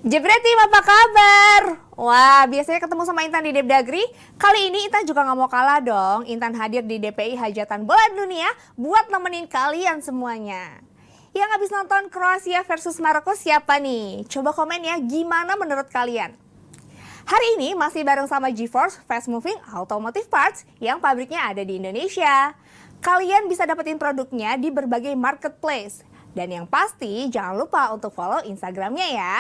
Jepret Team, apa kabar? Wah, biasanya ketemu sama Intan di Depdagri. Kali ini Intan juga nggak mau kalah dong. Intan hadir di DPI Hajatan Bola Dunia buat nemenin kalian semuanya. Yang habis nonton Kroasia versus Maroko siapa nih? Coba komen ya, gimana menurut kalian? Hari ini masih bareng sama GeForce Fast Moving Automotive Parts yang pabriknya ada di Indonesia. Kalian bisa dapetin produknya di berbagai marketplace. Dan yang pasti jangan lupa untuk follow Instagramnya ya.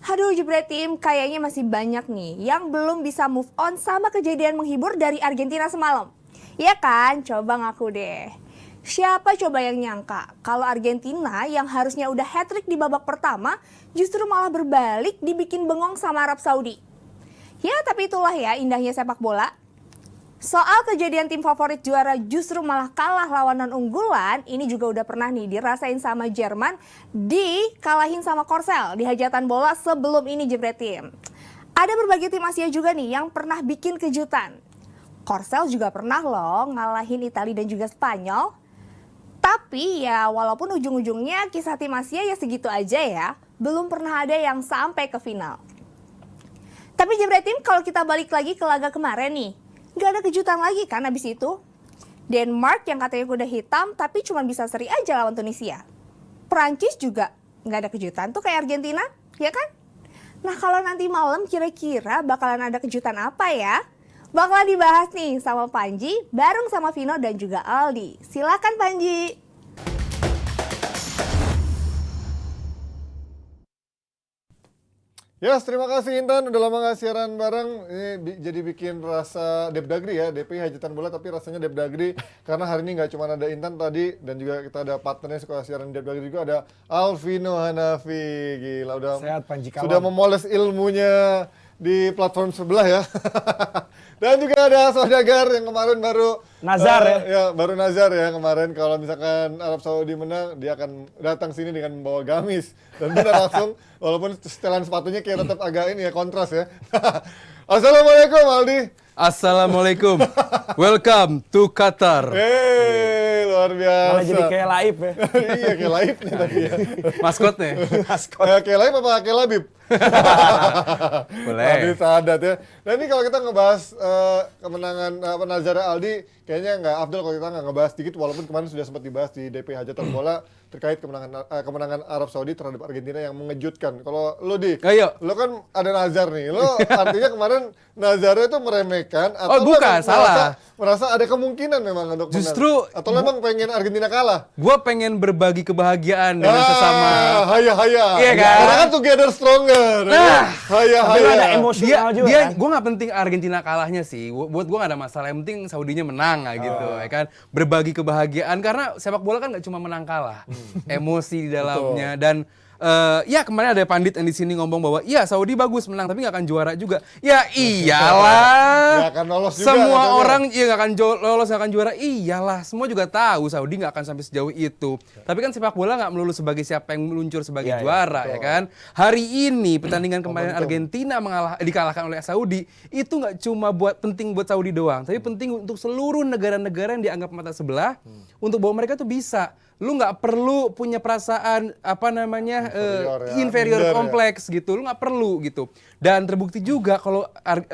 Aduh Jepret Team, kayaknya masih banyak nih yang belum bisa move on sama kejadian menghibur dari Argentina semalam. Iya kan? Coba ngaku deh. Siapa coba yang nyangka kalau Argentina yang harusnya udah hat-trick di babak pertama justru malah berbalik dibikin bengong sama Arab Saudi. Ya tapi itulah ya indahnya sepak bola. Soal kejadian tim favorit juara justru malah kalah lawanan unggulan, ini juga udah pernah nih dirasain sama Jerman, dikalahin sama Korsel di hajatan bola sebelum ini Jepret Team. Ada berbagai tim Asia juga nih yang pernah bikin kejutan. Korsel juga pernah loh ngalahin Italia dan juga Spanyol. Tapi ya walaupun ujung-ujungnya kisah tim Asia ya segitu aja ya, belum pernah ada yang sampai ke final. Tapi Jepret Team, kalau kita balik lagi ke laga kemarin nih, gak ada kejutan lagi kan abis itu. Denmark yang katanya kuda hitam tapi cuma bisa seri aja lawan Tunisia. Prancis juga gak ada kejutan tuh kayak Argentina, ya kan? Nah kalau nanti malam kira-kira bakalan ada kejutan apa ya? Bakalan dibahas nih sama Panji, bareng sama Vino dan juga Aldi. Silakan Panji. Yes, terima kasih Intan, udah lama gak siaran bareng. Ini jadi bikin rasa Depdagri ya, DPI Hajatan Bola tapi rasanya Depdagri. Karena hari ini gak cuma ada Intan tadi, dan juga kita ada partnernya suka siaran Depdagri juga, ada Alvino Hanafi. Gila, udah sehat, Panji Kawan. Sudah memoles ilmunya di platform sebelah ya. Dan juga ada Saudagar yang kemarin baru Nazar ya, baru Nazar ya kemarin. Kalau misalkan Arab Saudi menang, dia akan datang sini dengan membawa gamis dan kita langsung, walaupun setelan sepatunya kayak tetap agak ini ya, kontras ya. Assalamualaikum Aldi. Assalamualaikum. Welcome to Qatar. Luar biasa. Malah jadi kayak Laib ya. Iya kayak Laib nih tadi ya. Maskotnya. Kayak Laib apa kayak Labib? Boleh. Labib Sadat ya. Nah ini kalau kita ngebahas kemenangan Nazar Aldi, kayaknya nggak afdol kalau kita nggak ngebahas dikit, walaupun kemarin sudah sempat dibahas di DP Hajatan Bola terkait kemenangan Arab Saudi terhadap Argentina yang mengejutkan. Kalau lo Ayo. lo kan ada Nazar nih, lo artinya kemarin Nazarnya itu meremehkan atau Oh, bukan, salah. merasa ada kemungkinan memang untuk Justru menang? Atau memang pengen Argentina kalah? Gue pengen berbagi kebahagiaan dengan sesama. Haya. Iya kan? Karena kan together stronger. Nah, haya. Tapi ada emosional juga kan. Gue nggak penting Argentina kalahnya sih. Buat gue nggak ada masalah. Yang penting Saudinya menang gitu, ya kan? Berbagi kebahagiaan karena sepak bola kan nggak cuma menang kalah, emosi di dalamnya. Dan ya kemarin ada pandit yang di sini ngomong bahwa iya Saudi bagus menang tapi nggak akan juara juga. Ya iyalah. Nggak akan lolos juga. Semua katanya. orang ya nggak akan lolos, nggak akan juara. Iyalah, semua juga tahu Saudi nggak akan sampai sejauh itu. Tapi kan sepak bola nggak melulu sebagai siapa yang meluncur sebagai juara, ya kan? Hari ini pertandingan kemarin Argentina dikalahkan oleh Saudi itu nggak cuma penting buat Saudi doang, tapi penting untuk seluruh negara-negara yang dianggap mata sebelah untuk bahwa mereka tuh bisa. Lu nggak perlu punya perasaan inferior kompleks gitu, lu nggak perlu gitu. Dan terbukti juga kalau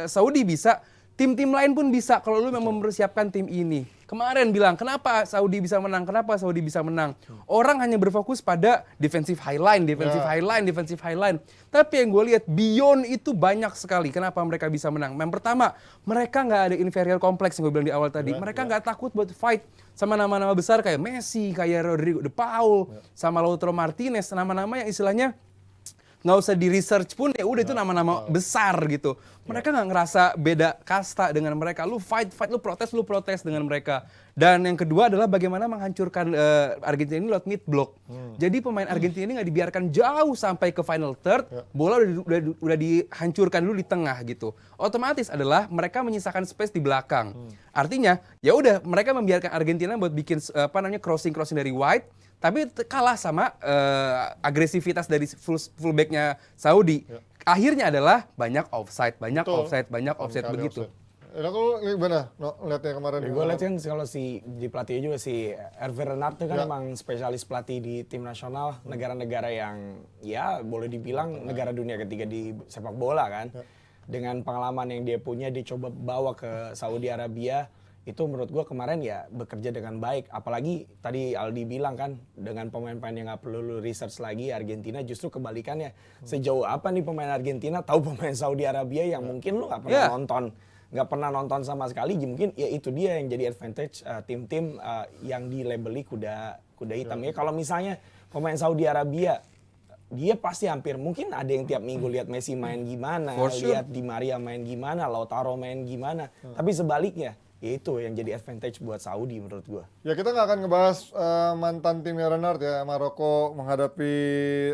Saudi bisa, tim-tim lain pun bisa kalau lu memang mempersiapkan tim ini. Kemarin bilang kenapa Saudi bisa menang, orang hanya berfokus pada defensive highline. Tapi yang gue lihat beyond itu banyak sekali kenapa mereka bisa menang. Yang pertama, mereka nggak ada inferior kompleks yang gue bilang di awal tadi. Mereka nggak takut buat fight sama nama-nama besar kayak Messi, kayak Rodrigo de Paul, sama Lautaro Martinez, nama-nama yang istilahnya nggak usah di research pun ya udah itu nama-nama besar gitu. Mereka nggak ngerasa beda kasta dengan mereka. Lu fight, lu protes dengan mereka. Dan yang kedua adalah bagaimana menghancurkan Argentina ini lewat mid block. Jadi pemain Argentina ini nggak dibiarkan jauh sampai ke final third, bola udah dihancurkan dulu di tengah gitu. Otomatis adalah mereka menyisakan space di belakang. Artinya ya udah mereka membiarkan Argentina buat bikin crossing dari wide. Tapi kalah sama agresivitas dari fullbacknya Saudi. Akhirnya adalah banyak offside begitu. Nah, kalau gimana? No, lihatnya kemarin. Gue lihat kan kalau si di pelatih juga si Hervé Renard tuh kan emang spesialis pelatih di tim nasional negara-negara yang ya boleh dibilang negara dunia ketiga di sepak bola kan. Dengan pengalaman yang dia punya, dia coba bawa ke Saudi Arabia. Itu menurut gue kemarin ya bekerja dengan baik. Apalagi tadi Aldi bilang kan dengan pemain-pemain yang nggak perlu lu research lagi, Argentina justru kebalikannya. Sejauh apa nih pemain Argentina tahu pemain Saudi Arabia yang mungkin lu nggak pernah nonton sama sekali. Mungkin ya itu dia yang jadi advantage tim-tim yang dilabeli kuda hitam. Ya kalau misalnya pemain Saudi Arabia dia pasti hampir mungkin ada yang tiap minggu lihat Messi main gimana, lihat Di Maria main gimana, Lautaro main gimana. Tapi sebaliknya ya itu yang jadi advantage buat Saudi menurut gua. Ya kita nggak akan ngebahas mantan timnya Renard ya, Maroko menghadapi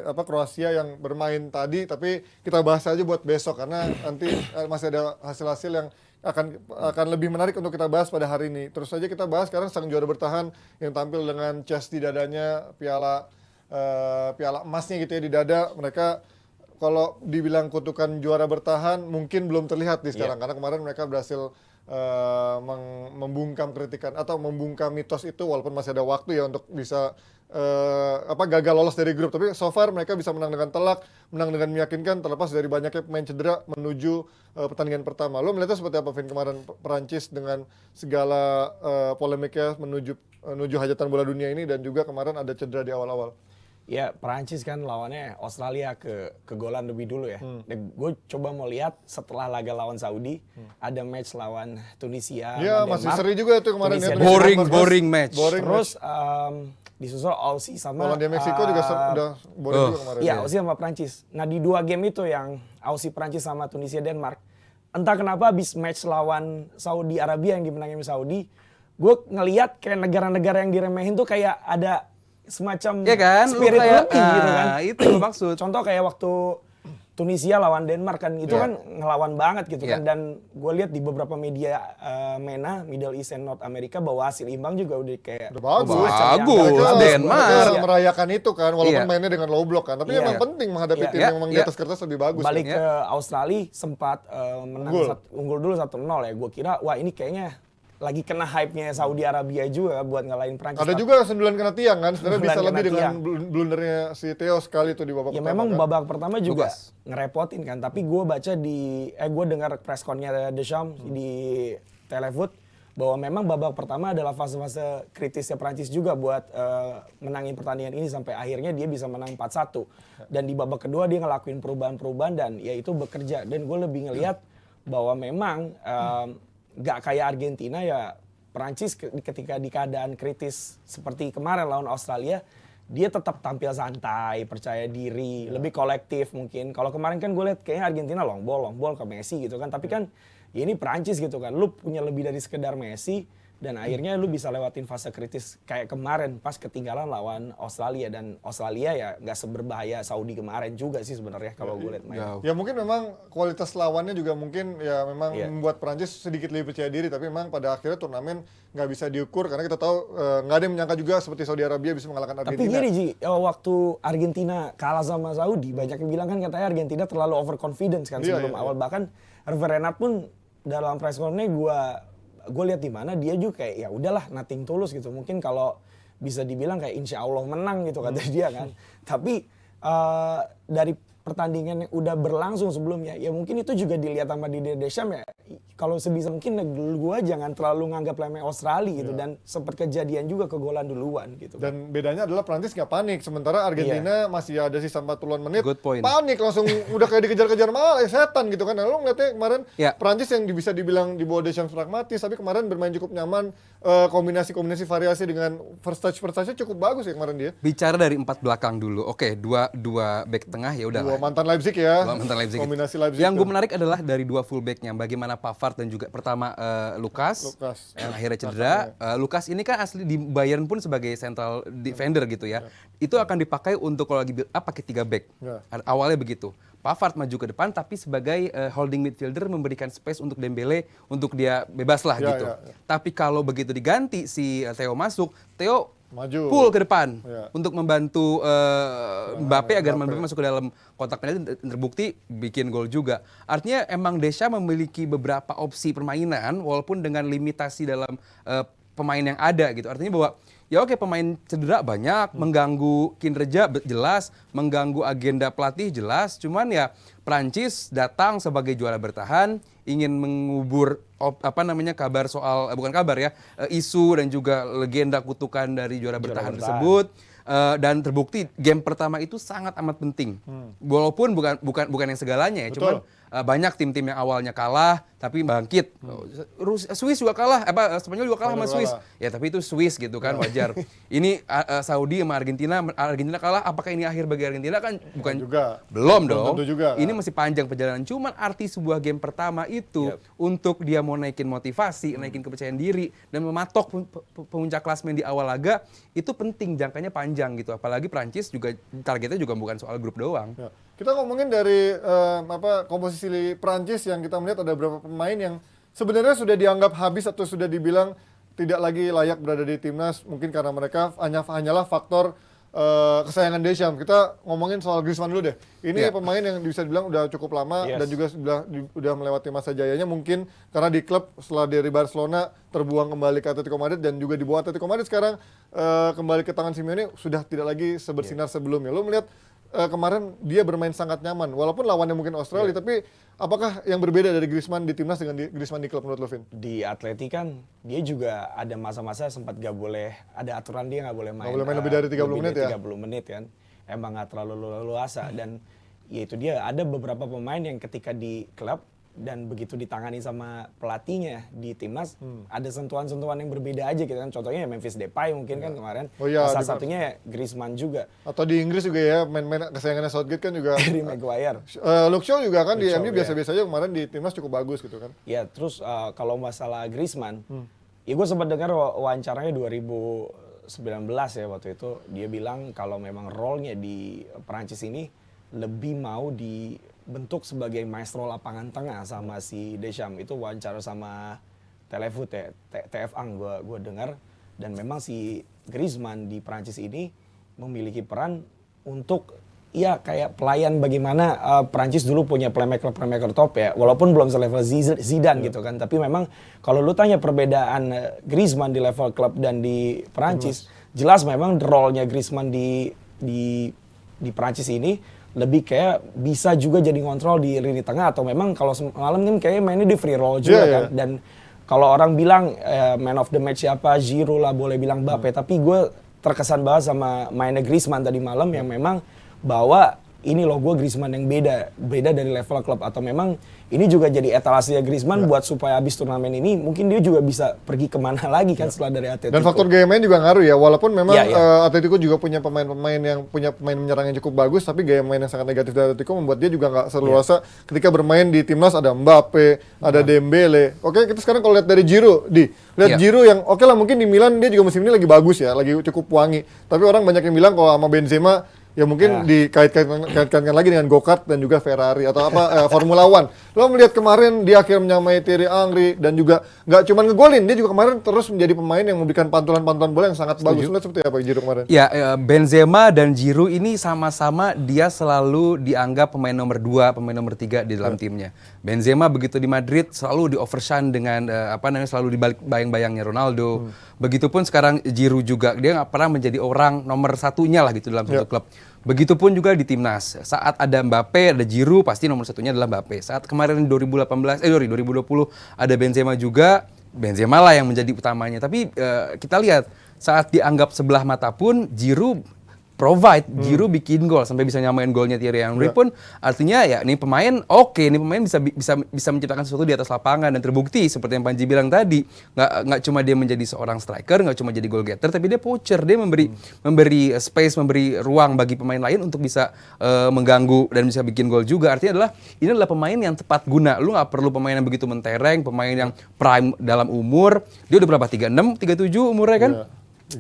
Kroasia yang bermain tadi, tapi kita bahas aja buat besok karena nanti masih ada hasil-hasil yang akan lebih menarik untuk kita bahas pada hari ini. Terus saja kita bahas sekarang sang juara bertahan yang tampil dengan chest di dadanya, piala emasnya gitu ya di dada. Mereka kalau dibilang kutukan juara bertahan mungkin belum terlihat di sekarang karena kemarin mereka berhasil membungkam kritikan atau membungkam mitos itu walaupun masih ada waktu ya untuk bisa gagal lolos dari grup, tapi so far mereka bisa menang dengan telak, menang dengan meyakinkan terlepas dari banyaknya pemain cedera menuju pertandingan pertama. Lo melihatnya seperti apa Vin kemarin Perancis dengan segala polemiknya menuju hajatan bola dunia ini dan juga kemarin ada cedera di awal-awal? Ya Perancis kan lawannya Australia ke golan lebih dulu ya. Gue coba mau lihat setelah laga lawan Saudi ada match lawan Tunisia. Iya masih seri juga itu kemarin ya. Boring match. Terus disusul Aussie sama Hollandia Meksiko juga udah boring juga kemarin. Iya Aussie sama Perancis. Nah di 2 game itu yang Aussie Perancis sama Tunisia Denmark, entah kenapa habis match lawan Saudi Arabia yang dimenangin Saudi, gue ngelihat kayak negara-negara yang diremehin tuh kayak ada semacam spirit lebih gitu kan. Itu maksud. Contoh kayak waktu Tunisia lawan Denmark kan itu kan ngelawan banget gitu kan, dan gue lihat di beberapa media MENA Middle East and North America bahwa hasil imbang juga udah kayak bagus. Denmark merayakan itu kan walaupun mainnya dengan low block kan, tapi memang penting menghadapi tim yang memang di atas kertas lebih bagus. Balik ke Australia sempat menang unggul dulu 1-0 ya. Gue kira wah ini kayaknya lagi kena hype-nya Saudi Arabia juga buat ngalahin Prancis. Ada juga 9 kena tiang kan, sebenarnya bisa lebih dengan blundernya si Theo sekali tuh di babak pertama. Ya memang kan? babak pertama juga ngerepotin kan, tapi gue baca gue dengar press con-nya Deschamps di Telefoot bahwa memang babak pertama adalah fase-fase kritisnya Prancis juga buat menangin pertandingan ini sampai akhirnya dia bisa menang 4-1. Dan di babak kedua dia ngelakuin perubahan-perubahan dan ya itu bekerja. Dan gue lebih ngelihat bahwa memang gak kayak Argentina ya, Perancis ketika di keadaan kritis seperti kemarin lawan Australia, dia tetap tampil santai, percaya diri, lebih kolektif mungkin. Kalau kemarin kan gue lihat kayaknya Argentina long ball ke Messi gitu kan, tapi kan ya ini Perancis gitu kan, lu punya lebih dari sekedar Messi, dan akhirnya lu bisa lewatin fase kritis kayak kemarin pas ketinggalan lawan Australia, dan Australia ya nggak seberbahaya Saudi kemarin juga sih sebenarnya kalau gue lihat main. Ya mungkin memang kualitas lawannya juga mungkin ya memang membuat Perancis sedikit lebih percaya diri, tapi memang pada akhirnya turnamen nggak bisa diukur karena kita tahu nggak ada yang menyangka juga seperti Saudi Arabia bisa mengalahkan Argentina. Tapi gini Ji, waktu Argentina kalah sama Saudi, banyak yang bilang kan katanya Argentina terlalu overconfidence kan sebelum awal, bahkan Hervé Renard pun dalam press conference gue lihat di mana dia juga kayak ya udahlah nothing tulus gitu, mungkin kalau bisa dibilang kayak insya Allah menang gitu kata dia kan. Tapi dari pertandingan yang udah berlangsung sebelumnya ya mungkin itu juga dilihat sama Didier Deschamps ya, kalau sebisa mungkin gue jangan terlalu nganggap remeh Australia gitu, dan sempat kejadian juga kegolan duluan gitu. Dan bedanya adalah Prancis nggak panik, sementara Argentina masih ada sisa 40-an menit panik langsung udah kayak dikejar-kejar malah setan gitu kan. Nah, lo ngeliatnya kemarin Prancis yang bisa dibilang di bawah Deschamps pragmatis, tapi kemarin bermain cukup nyaman, kombinasi variasi dengan first touch-nya cukup bagus ya kemarin dia. Bicara dari 4 belakang dulu, oke, dua back tengah ya udah. Mantan Leipzig ya. Mantan Leipzig. Kombinasi Leipzig. Yang gue menarik adalah dari 2 fullbacknya, bagaimana Pavard dan juga pertama Lucas yang akhirnya cedera. Lucas ini kan asli di Bayern pun sebagai central defender gitu ya. Itu akan dipakai untuk kalau lagi build up pakai 3 back. Awalnya begitu. Pavard maju ke depan tapi sebagai holding midfielder memberikan space untuk Dembele untuk dia bebas lah gitu. Tapi kalau begitu diganti si Theo masuk, Theo maju full ke depan Ya. untuk membantu Mbappe agar Mbappe masuk ke dalam kotak penalti, terbukti bikin gol juga. Artinya emang Deschamps memiliki beberapa opsi permainan walaupun dengan limitasi dalam pemain yang ada gitu. Artinya bahwa ya oke, pemain cedera banyak, mengganggu kinerja jelas, mengganggu agenda pelatih jelas. Cuman ya Prancis datang sebagai juara bertahan, ingin mengubur kabar soal bukan kabar ya, isu dan juga legenda kutukan dari juara bertahan tersebut. Dan terbukti game pertama itu sangat amat penting. Walaupun bukan yang segalanya ya, cuman banyak tim-tim yang awalnya kalah tapi bangkit. Swiss juga kalah, Spanyol juga kalah sama Swiss. Ya tapi itu Swiss gitu kan, wajar. Ini Saudi sama Argentina kalah, apakah ini akhir bagi Argentina kan bukan juga. Belum dong. Tentu juga. Ini masih panjang perjalanan. Cuman arti sebuah game pertama itu untuk dia mau naikin motivasi, naikin kepercayaan diri dan mematok puncak klasmen di awal laga itu penting, jangkanya panjang gitu. Apalagi Prancis juga targetnya juga bukan soal grup doang. Ya. Kita ngomongin dari komposisi Prancis yang kita melihat ada beberapa pemain yang sebenarnya sudah dianggap habis atau sudah dibilang tidak lagi layak berada di timnas, mungkin karena mereka hanyalah faktor kesayangan Deschamps. Kita ngomongin soal Griezmann dulu deh. Ini pemain yang bisa dibilang udah cukup lama dan juga udah melewati masa jayanya, mungkin karena di klub setelah dari Barcelona terbuang kembali ke Atletico Madrid dan juga di bawah Atletico Madrid sekarang kembali ke tangan Simeone sudah tidak lagi sebersinar sebelumnya. Lo melihat kemarin dia bermain sangat nyaman, walaupun lawannya mungkin Australia, tapi apakah yang berbeda dari Griezmann di timnas dengan Griezmann di klub menurut lo, Vin? Di Atleti kan dia juga ada masa-masa sempat gak boleh, ada aturan dia gak boleh main. Gak boleh main lebih dari 30 menit ya? 30 menit kan, emang gak terlalu luasa. Dan ya itu dia, ada beberapa pemain yang ketika di klub dan begitu ditangani sama pelatihnya di timnas, ada sentuhan-sentuhan yang berbeda aja gitu kan. Contohnya Memphis Depay mungkin kan kemarin, salah satunya Griezmann juga. Atau di Inggris juga ya, main-main kesayangannya Southgate kan juga. Harry Maguire. Luke Shaw juga kan di MU biasa-biasa aja, kemarin di timnas cukup bagus gitu kan. Ya terus kalau masalah Griezmann, ya gue sempat dengar wawancaranya 2019 ya waktu itu. Dia bilang kalau memang role-nya di Perancis ini lebih mau dibentuk sebagai maestro lapangan tengah sama si Deschamps. Itu wawancara sama Telefoot ya, TF1 gue dengar. Dan memang si Griezmann di Perancis ini memiliki peran untuk ya kayak pelayan bagaimana Perancis dulu punya playmaker top ya, walaupun belum selevel Zidane gitu kan. Tapi memang kalau lu tanya perbedaan Griezmann di level klub dan di Perancis, jelas memang role-nya Griezmann di Perancis ini lebih kayak bisa juga jadi ngontrol di lini tengah, atau memang kalau semalam kan kayaknya mainnya di free roll juga kan. Dan kalau orang bilang man of the match siapa, Giroud lah, boleh bilang Mbappe, tapi gue terkesan banget sama mainnya Griezmann tadi malam yang memang bawa ini loh, gue Griezmann yang beda dari level klub. Atau memang ini juga jadi etalasenya Griezmann buat supaya habis turnamen ini mungkin dia juga bisa pergi kemana lagi kan setelah dari Atletico. Dan faktor gaya main juga ngaruh ya, walaupun memang Atletico juga punya pemain-pemain yang punya pemain menyerang yang cukup bagus, tapi gaya main yang sangat negatif dari Atletico membuat dia juga nggak seluasa ketika bermain di timnas. Ada Mbappe, ada Dembele. Oke, kita sekarang kalau lihat dari Giroud, Giroud yang oke lah, mungkin di Milan dia juga musim ini lagi bagus ya, lagi cukup wangi. Tapi orang banyak yang bilang kalau sama Benzema ya mungkin dikait-kaitkan lagi dengan go-kart dan juga Ferrari atau Formula One. Lo melihat kemarin dia akhirnya menyamai Thierry Henry dan juga nggak cuma ngegolin, dia juga kemarin terus menjadi pemain yang memberikan pantulan-pantulan bola yang sangat bagus. Lo seperti apa Giroud kemarin? Ya, Benzema dan Giroud ini sama-sama dia selalu dianggap pemain nomor 2, pemain nomor 3 di dalam timnya. Benzema begitu di Madrid selalu di overshine dengan selalu di balik bayang-bayangnya Ronaldo. Begitupun sekarang Giroud juga, dia nggak pernah menjadi orang nomor satunya lah gitu dalam satu klub. Begitupun juga di timnas. Saat ada Mbappe, ada Giroud, pasti nomor satunya adalah Mbappe. Saat kemarin 2020 ada Benzema juga, Benzema lah yang menjadi utamanya. Tapi kita lihat saat dianggap sebelah mata pun Giroud provide, Giroud bikin gol sampai bisa nyamain golnya Thierry Henry pun, artinya ya ini pemain ini pemain bisa menciptakan sesuatu di atas lapangan dan terbukti seperti yang Panji bilang tadi, nggak cuma dia menjadi seorang striker, nggak cuma jadi goal getter, tapi dia poacher, dia memberi space, memberi ruang bagi pemain lain untuk bisa mengganggu dan bisa bikin gol juga. Artinya ini adalah pemain yang tepat guna. Lu nggak perlu pemain yang begitu mentereng, pemain yang prime dalam umur. Dia udah berapa? 36, 37 umurnya kan?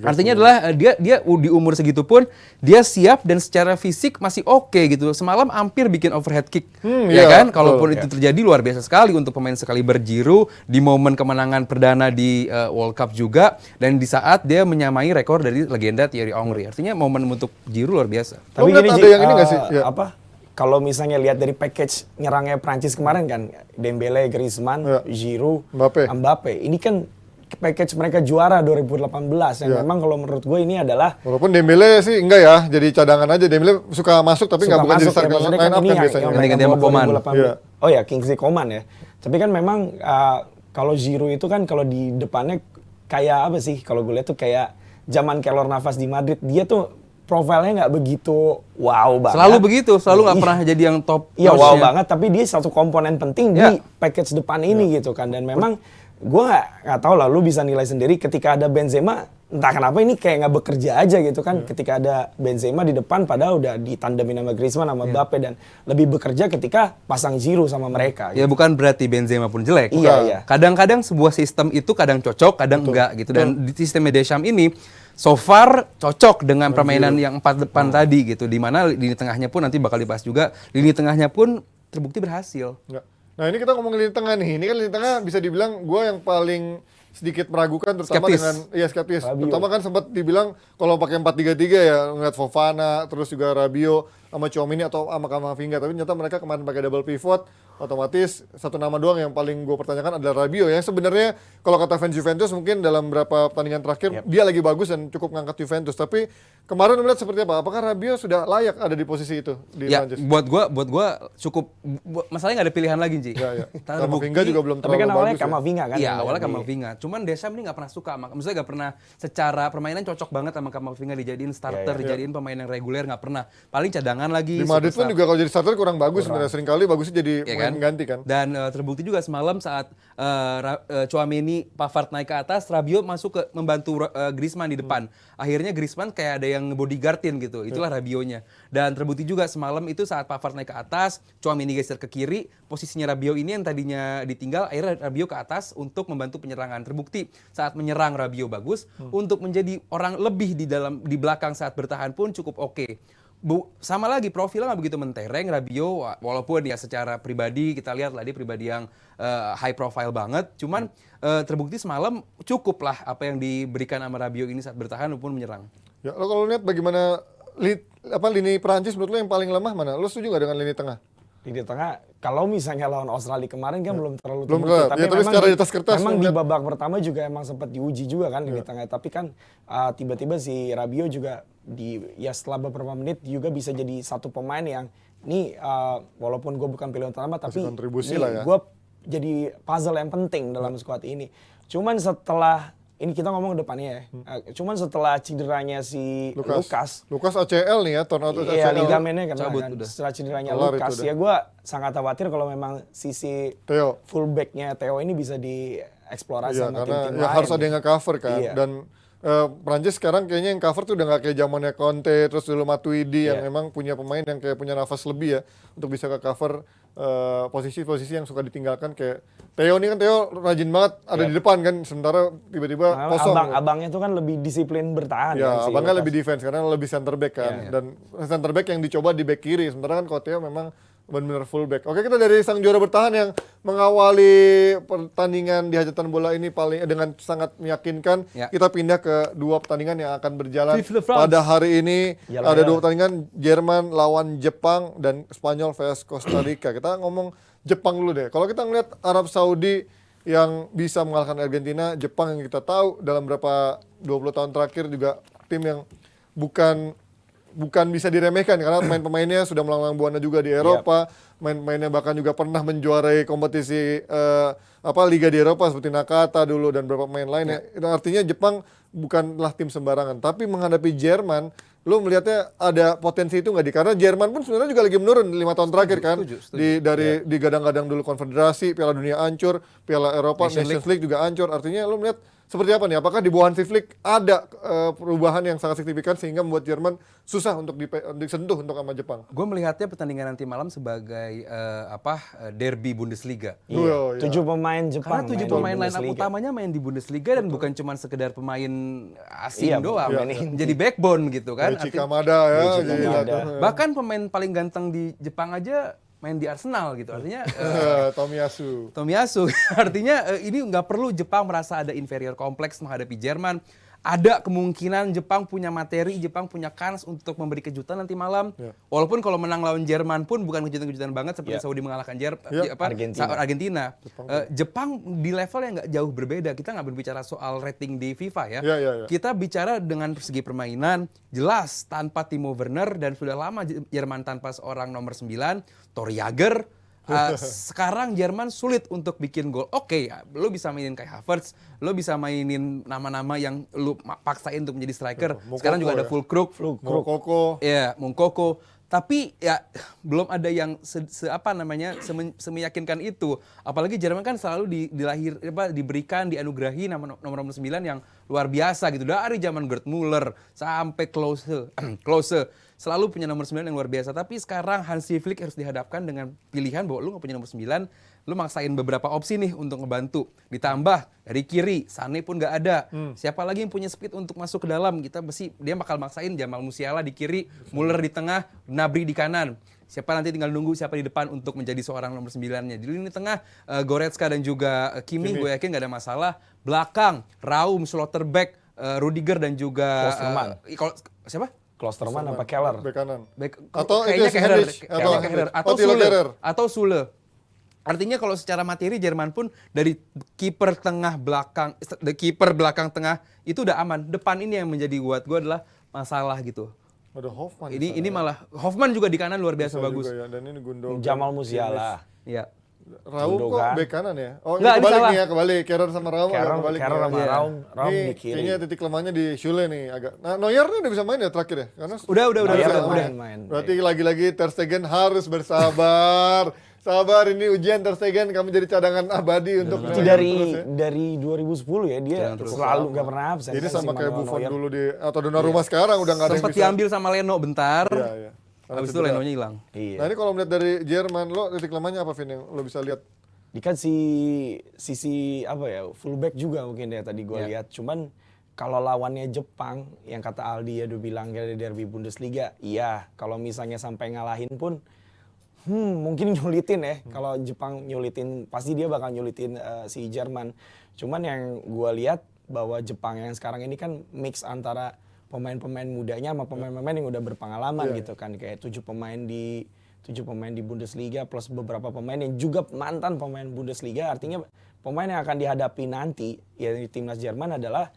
Artinya adalah dia di umur segitu pun dia siap dan secara fisik masih oke gitu. Semalam hampir bikin overhead kick, ya iya, kan? Kalaupun betul. itu terjadi luar biasa sekali untuk pemain sekaliber Giroud di momen kemenangan perdana di World Cup juga dan di saat dia menyamai rekor dari legenda Thierry Henry. Artinya momen untuk Giroud luar biasa. Lo Tapi ngeliat gini ada Ji, yang ini nggak sih? Ya. apa? Kalau misalnya lihat dari package nyerangnya Prancis kemarin kan, Dembele, Griezmann, Ya. Giroud, Mbappe. Ini kan package mereka juara 2018 yang Ya. memang kalau menurut gue ini adalah Walaupun Dembele sih enggak ya, jadi cadangan aja. Dembele suka masuk tapi nggak suka bukan jadi masuk ya, starting maksudnya line kan up ini kan yang biasanya. mereka Ganti-ganti sama bawa Coman. 2018. Iya. Oh ya, Kingsley Coman ya. Tapi kan memang kalau Giroud itu kan kalau di depannya kayak apa sih? Kalau gue lihat tuh kayak zaman Keylor Navas di Madrid, dia tuh profilnya nggak begitu wow banget. Selalu begitu, selalu nggak Iya. pernah jadi yang top. Iya wow notch-nya. banget, tapi dia satu komponen penting Ya. di package depan ini gitu kan. Dan memang gue nggak tahu lah, lu bisa nilai sendiri ketika ada Benzema, entah kenapa ini kayak nggak bekerja aja gitu kan. Ketika ada Benzema di depan, padahal udah ditandemin sama Griezmann sama Mbappe dan lebih bekerja ketika pasang Giroud sama mereka. Ya Gitu. bukan berarti Benzema pun jelek. Iya, iya. Kadang-kadang sebuah sistem itu kadang cocok, kadang enggak gitu. Dan di sistemnya Deschamps ini so far cocok dengan permainan yang 4 depan tadi gitu. Di mana lini tengahnya pun nanti bakal dibahas juga. Lini tengahnya pun terbukti berhasil. Nggak. Nah ini kita ngomong lini tengah nih. Ini kan lini tengah bisa dibilang gue yang paling sedikit meragukan terutama Skeptis. dengan skeptis. Rabiot. Terutama kan sempat dibilang kalau pakai 4-3-3 ya ngeliat Fofana, terus juga Rabiot sama Tchouaméni atau sama Camavinga. Tapi ternyata mereka kemarin pakai double pivot, otomatis satu nama doang yang paling gue pertanyakan adalah Rabiot. Yang sebenarnya kalau kata fans Juventus mungkin dalam beberapa pertandingan terakhir dia lagi bagus dan cukup ngangkat Juventus. Tapi kemarin melihat seperti apa? Apakah Rabiot sudah layak ada di posisi itu di Ya, Prancis? buat gua cukup masalahnya nggak ada pilihan lagi, Ji. Ya, ya. Terbukti- Camavinga juga belum Tapi kan terlalu awalnya bagus ya. Camavinga kan. Iya, yang awalnya di- Camavinga. Cuman Deschamps ini nggak pernah suka, maksudnya nggak pernah secara permainan cocok banget sama Camavinga dijadiin starter, dijadiin pemain yang reguler nggak pernah. Paling cadangan lagi. Di Madrid pun superstar. juga kalau jadi starter kurang bagus sebenarnya, seringkali bagusnya jadi Ya pemain ganti kan. Dan terbukti juga semalam saat Tchouaméni, Pavard naik ke atas, Rabiot masuk ke membantu Griezmann di depan. Akhirnya Griezmann kayak ada yang bodyguardin gitu. Itulah Rabiotnya. Dan terbukti juga semalam itu saat Pavard naik ke atas, Tchouaméni geser ke kiri, posisinya Rabiot ini yang tadinya ditinggal, akhirnya Rabiot ke atas untuk membantu penyerangan. Terbukti saat menyerang Rabiot bagus, untuk menjadi orang lebih di belakang saat bertahan pun cukup oke. Sama lagi profilnya nggak begitu mentereng Rabiot, walaupun ya secara pribadi kita lihat lah dia pribadi yang high profile banget, cuman terbukti semalam cukup lah apa yang diberikan sama Rabiot ini saat bertahan maupun menyerang. Ya, lo kalau lihat bagaimana lini Prancis menurut lo yang paling lemah mana? Lo setuju nggak dengan lini tengah? Di tengah, kalau misalnya lawan Australia kemarin kan belum terlalu Belum terbukti. kelihatan. Ya, tapi secara di atas kertas memang lo di lihat. babak pertama juga emang sempat diuji juga kan di tengah. Tapi kan tiba-tiba si Rabiot juga setelah beberapa menit juga bisa jadi satu pemain yang ini walaupun gue bukan pilihan utama tapi kontribusi ini lah ya. gue jadi puzzle yang penting dalam squad ini. Cuman setelah ini kita ngomong depannya ya. Cuman setelah cederanya si Lucas Lucas ACL nih ya, turn out iya, ACL. ligamennya kena Cabut kan. udah. Setelah cederanya Kelar Lucas, itu udah. ya gue sangat khawatir kalau memang sisi Theo. fullbacknya Theo ini bisa dieksplorasi Iya, sama karena tim-tim ya lain. harus ada yang nge-cover kan. Iya. Dan Prancis sekarang kayaknya yang cover tuh udah nggak kayak zamannya Conte, terus dulu Matuidi yang Iya. memang punya pemain yang kayak punya nafas lebih ya untuk bisa ke-cover posisi-posisi yang suka ditinggalkan kayak Theo ini kan Theo rajin banget ada di depan kan, sementara tiba-tiba Nah, kosong. abangnya tuh kan lebih disiplin bertahan Ya, kan si abangnya Lucas. lebih defense karena lebih center back kan. Iya. Dan center back yang dicoba di back kiri. Sementara kan Coutinho memang benar-benar full back. Oke, kita dari sang juara bertahan yang mengawali pertandingan di hajatan bola ini paling dengan sangat meyakinkan. Ya. Kita pindah ke dua pertandingan yang akan berjalan Vive la France. pada hari ini. Yalah, Ada yalah. dua pertandingan, Jerman lawan Jepang dan Spanyol vs Costa Rica. Kita ngomong Jepang dulu deh. Kalau kita ngeliat Arab Saudi yang bisa mengalahkan Argentina, Jepang yang kita tahu dalam berapa 20 tahun terakhir juga tim yang bukan bisa diremehkan karena pemain-pemainnya sudah melanglang buana juga di Eropa, pemain-pemainnya bahkan juga pernah menjuarai kompetisi liga di Eropa seperti Nakata dulu dan beberapa pemain lainnya. Itu artinya Jepang bukanlah tim sembarangan, tapi menghadapi Jerman, lu melihatnya ada potensi itu nggak karena Jerman pun sebenarnya juga lagi menurun 5 tahun terakhir kan. setuju. Digadang-gadang dulu konfederasi, Piala Dunia hancur, Piala Eropa, Nations Nations League juga hancur. Artinya lu melihat seperti apa nih? Apakah di bawah Hansi Flick ada perubahan yang sangat signifikan sehingga membuat Jerman susah untuk disentuh untuk sama Jepang? Gue melihatnya pertandingan nanti malam sebagai derby Bundesliga. Oh, iya. 7 pemain Jepang. Karena 7 main di pemain line up Bundesliga. utamanya main di Bundesliga dan bukan cuma sekedar pemain asing Iya, doang, pemain inti. jadi backbone gitu kan. Daichi Artinya- Kamada ya. Daichi jadi Kamada. datang. bahkan pemain paling ganteng di Jepang aja main di Arsenal gitu. Artinya Tomiyasu. Tomiyasu. Artinya ini nggak perlu Jepang merasa ada inferior kompleks menghadapi Jerman. Ada kemungkinan Jepang punya materi, Jepang punya kans untuk memberi kejutan nanti malam. Ya. Walaupun kalau menang lawan Jerman pun bukan kejutan-kejutan banget seperti Ya. Saudi mengalahkan Argentina. Argentina. Jepang di level yang nggak jauh berbeda. Kita nggak berbicara soal rating di FIFA ya. Ya. Kita bicara dengan segi permainan, jelas tanpa Timo Werner dan sudah lama Jerman tanpa seorang nomor 9, Tori Jager. Sekarang Jerman sulit untuk bikin gol. Oke, lo bisa mainin kayak Havertz, lo bisa mainin nama-nama yang lo paksain untuk menjadi striker. Moukoko Sekarang juga ada ya. Füllkrug, Moukoko. ya Moukoko. Tapi ya belum ada yang semeyakinkan itu. Apalagi Jerman kan selalu diberikan, dianugerahi nomor 9 yang luar biasa gitu. Dari zaman Gerd Müller sampai Klose selalu punya nomor 9 yang luar biasa. Tapi sekarang Hansi Flick harus dihadapkan dengan pilihan bahwa lu nggak punya nomor 9, lu maksain beberapa opsi nih untuk ngebantu. Ditambah dari kiri, Sané pun nggak ada. Siapa lagi yang punya speed untuk masuk ke dalam? Dia bakal maksain Jamal Musiala di kiri, Muller di tengah, Gnabry di kanan. Siapa nanti tinggal nunggu siapa di depan untuk menjadi seorang nomor 9-nya. Di lini tengah Goretzka dan juga Kimmich gue yakin nggak ada masalah. Belakang Raum, Schlotterbeck, Rudiger dan juga siapa? Klosterman apa Keller? Bek kanan. Atau Atau itu kayaknya Kehrer atau Thilo Kehrer. atau Sule. Artinya kalau secara materi Jerman pun dari kiper belakang tengah itu udah aman. Depan ini yang menjadi buat gue adalah masalah gitu. Ada Hoffman. Ini malah Hoffman juga di kanan luar biasa Bisa bagus. juga ya. Dan ini Gundogan. Jamal Musiala. Iya. Raum kok Gundogan. bek kanan ya? Oh, Nggak, ini kebalik salah. nih ya, kebalik. Kehrer sama Raum agak kebalik. Keller nih sama ya. Raum Ini di kiri. kayaknya titik lemahnya di Schule nih agak. Nah, Neuer nih udah bisa main ya terakhir ya? Karena Udah. main. Berarti lagi-lagi Ter Stegen harus bersabar. Sabar, ini ujian Ter Stegen, kamu jadi cadangan abadi untuk Itu Neuer terus ya. dari 2010 ya, dia selalu nggak pernah absen. Ini kan, sama si kayak Manuel Buffon Neuer. dulu atau Donnarumma sekarang udah nggak ada yang Sempat bisa. diambil sama Leno bentar. Iya. Karena Habis itu cedera. Lenonya hilang. Iya. Nah ini kalau melihat dari Jerman, lo titik lemahnya apa Vin yang lo bisa lihat? Dia kan sisi apa ya, fullback juga mungkin ya tadi gue lihat. Cuman kalau lawannya Jepang, yang kata Aldi ya udah bilang dari derby Bundesliga, iya. Kalau misalnya sampai ngalahin pun, mungkin nyulitin ya. Kalau Jepang nyulitin, pasti dia bakal nyulitin si Jerman. Cuman yang gue lihat bahwa Jepang yang sekarang ini kan mix antara pemain-pemain mudanya sama pemain-pemain yang udah berpengalaman gitu kan. Kayak 7 pemain di Bundesliga plus beberapa pemain yang juga mantan pemain Bundesliga. Artinya pemain yang akan dihadapi nanti ya di timnas Jerman adalah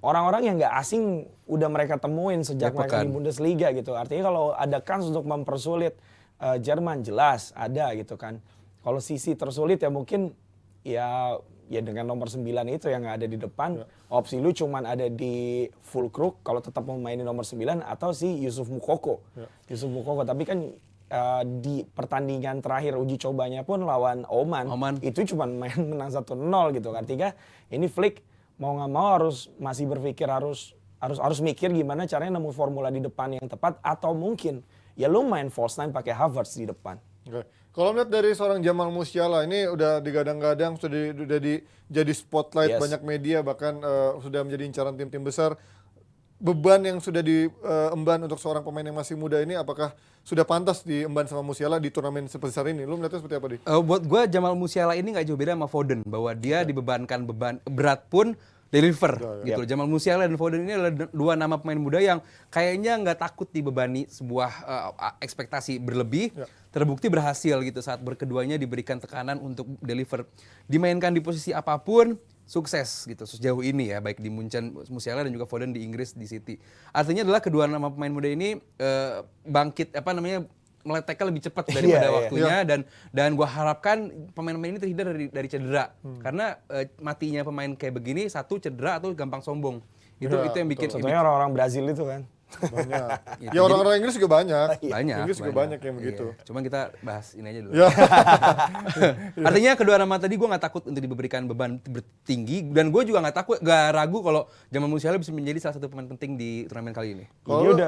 orang-orang yang nggak asing udah mereka temuin sejak mereka di Bundesliga gitu. Artinya kalau ada kans untuk mempersulit Jerman jelas ada gitu kan. Kalau sisi tersulit ya mungkin ya dengan nomor 9 itu yang nggak ada di depan. Opsi lu cuman ada di Füllkrug kalau tetap memainin nomor 9 atau si Yusuf Moukoko. Yusuf Moukoko tapi kan di pertandingan terakhir uji cobanya pun lawan Oman. Itu cuma menang 1-0 gitu. Artinya ini Flick mau nggak mau masih berpikir harus mikir gimana caranya nemu formula di depan yang tepat atau mungkin ya lu main false nine pakai Havertz di depan. Oke. Kalau melihat dari seorang Jamal Musiala ini udah digadang-gadang sudah jadi spotlight banyak media bahkan sudah menjadi incaran tim-tim besar. Beban yang sudah diemban untuk seorang pemain yang masih muda ini apakah sudah pantas diemban sama Musiala di turnamen sebesar ini? Lu melihatnya seperti apa, Di? Buat gue Jamal Musiala ini nggak jauh beda sama Foden, bahwa dia dibebankan beban berat pun deliver gitu. Jamal Musiala dan Foden ini adalah dua nama pemain muda yang kayaknya nggak takut dibebani sebuah ekspektasi berlebih. Terbukti berhasil gitu saat berkeduanya diberikan tekanan untuk deliver. Dimainkan di posisi apapun sukses gitu sejauh ini ya, baik di Munchen Musiala dan juga Foden di Inggris di City. Artinya adalah kedua nama pemain muda ini bangkit meleteknya lebih cepat daripada waktunya dan gua harapkan pemain-pemain ini terhindar dari cedera. Karena matinya pemain kayak begini satu cedera atau gampang sombong. Itu yang bikin Contohnya orang-orang Brazil itu kan. Banyak. Ya orang-orang Inggris juga banyak. Banyak. Inggris juga banyak yang begitu. Iya. Cuman kita bahas ini aja dulu. Ya. Artinya kedua nama tadi gue nggak takut untuk diberikan beban tinggi dan gue juga nggak ragu kalau Jamal Musiala bisa menjadi salah satu pemain penting di turnamen kali ini.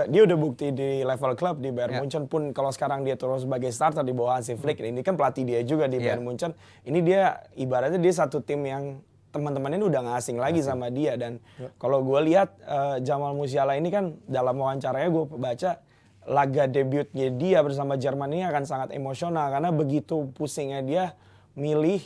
Dia udah bukti di level klub di Bayern Munchen pun kalau sekarang dia turun sebagai starter di bawah Hansi Flick. Ini kan pelatih dia juga di Bayern Munchen. Ini dia ibaratnya dia satu tim yang teman-temannya udah nggak asing lagi sama dia dan kalau gue lihat Jamal Musiala ini kan dalam wawancaranya gue baca laga debutnya dia bersama Jerman ini akan sangat emosional karena begitu pusingnya dia milih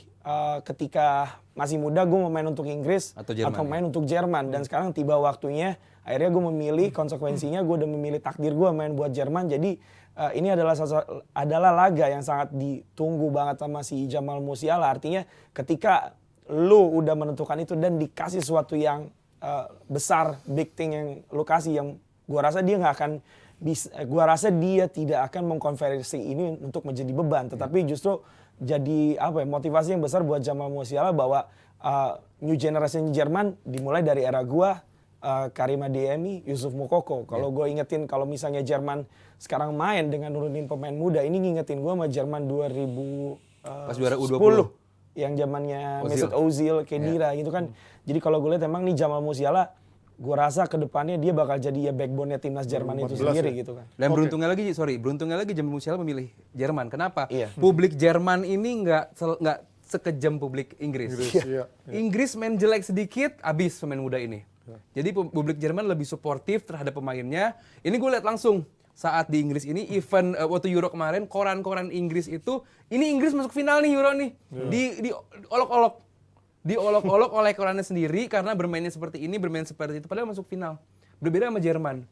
ketika masih muda gue mau main untuk Inggris atau main untuk Jerman dan sekarang tiba waktunya akhirnya gue memilih konsekuensinya gue udah memilih takdir gue main buat Jerman jadi ini adalah laga yang sangat ditunggu banget sama si Jamal Musiala artinya ketika lu udah menentukan itu dan dikasih sesuatu yang besar, big thing yang lu kasih yang gua rasa dia nggak akan bisa, gua rasa dia tidak akan mengkonversi ini untuk menjadi beban, tetapi justru jadi motivasi yang besar buat Jamal Musiala bahwa new generation Jerman dimulai dari era gua, Karim Adeyemi, Yusuf Moukoko. Kalau gue ingetin kalau misalnya Jerman sekarang main dengan nurunin pemain muda, ini ngingetin gua sama Jerman 2010. Pas juara U20. Yang zamannya Mesut Ozil, Khedira gitu kan. Jadi kalau gue lihat emang nih Jamal Musiala, gue rasa ke depannya dia bakal jadi backbone-nya timnas Jerman itu sendiri gitu kan. Dan beruntungnya lagi Jamal Musiala memilih Jerman. Kenapa? Iya. Publik Jerman ini nggak sekejam publik Inggris. Iya. Inggris main jelek sedikit, habis pemain muda ini. Jadi publik Jerman lebih suportif terhadap pemainnya. Ini gue lihat langsung. Saat di Inggris ini, event waktu Euro kemarin, koran-koran Inggris itu, ini Inggris masuk final nih Euro nih. Diolok-olok. Diolok-olok oleh korannya sendiri karena bermainnya seperti ini, bermain seperti itu. Padahal masuk final. Berbeda sama Jerman.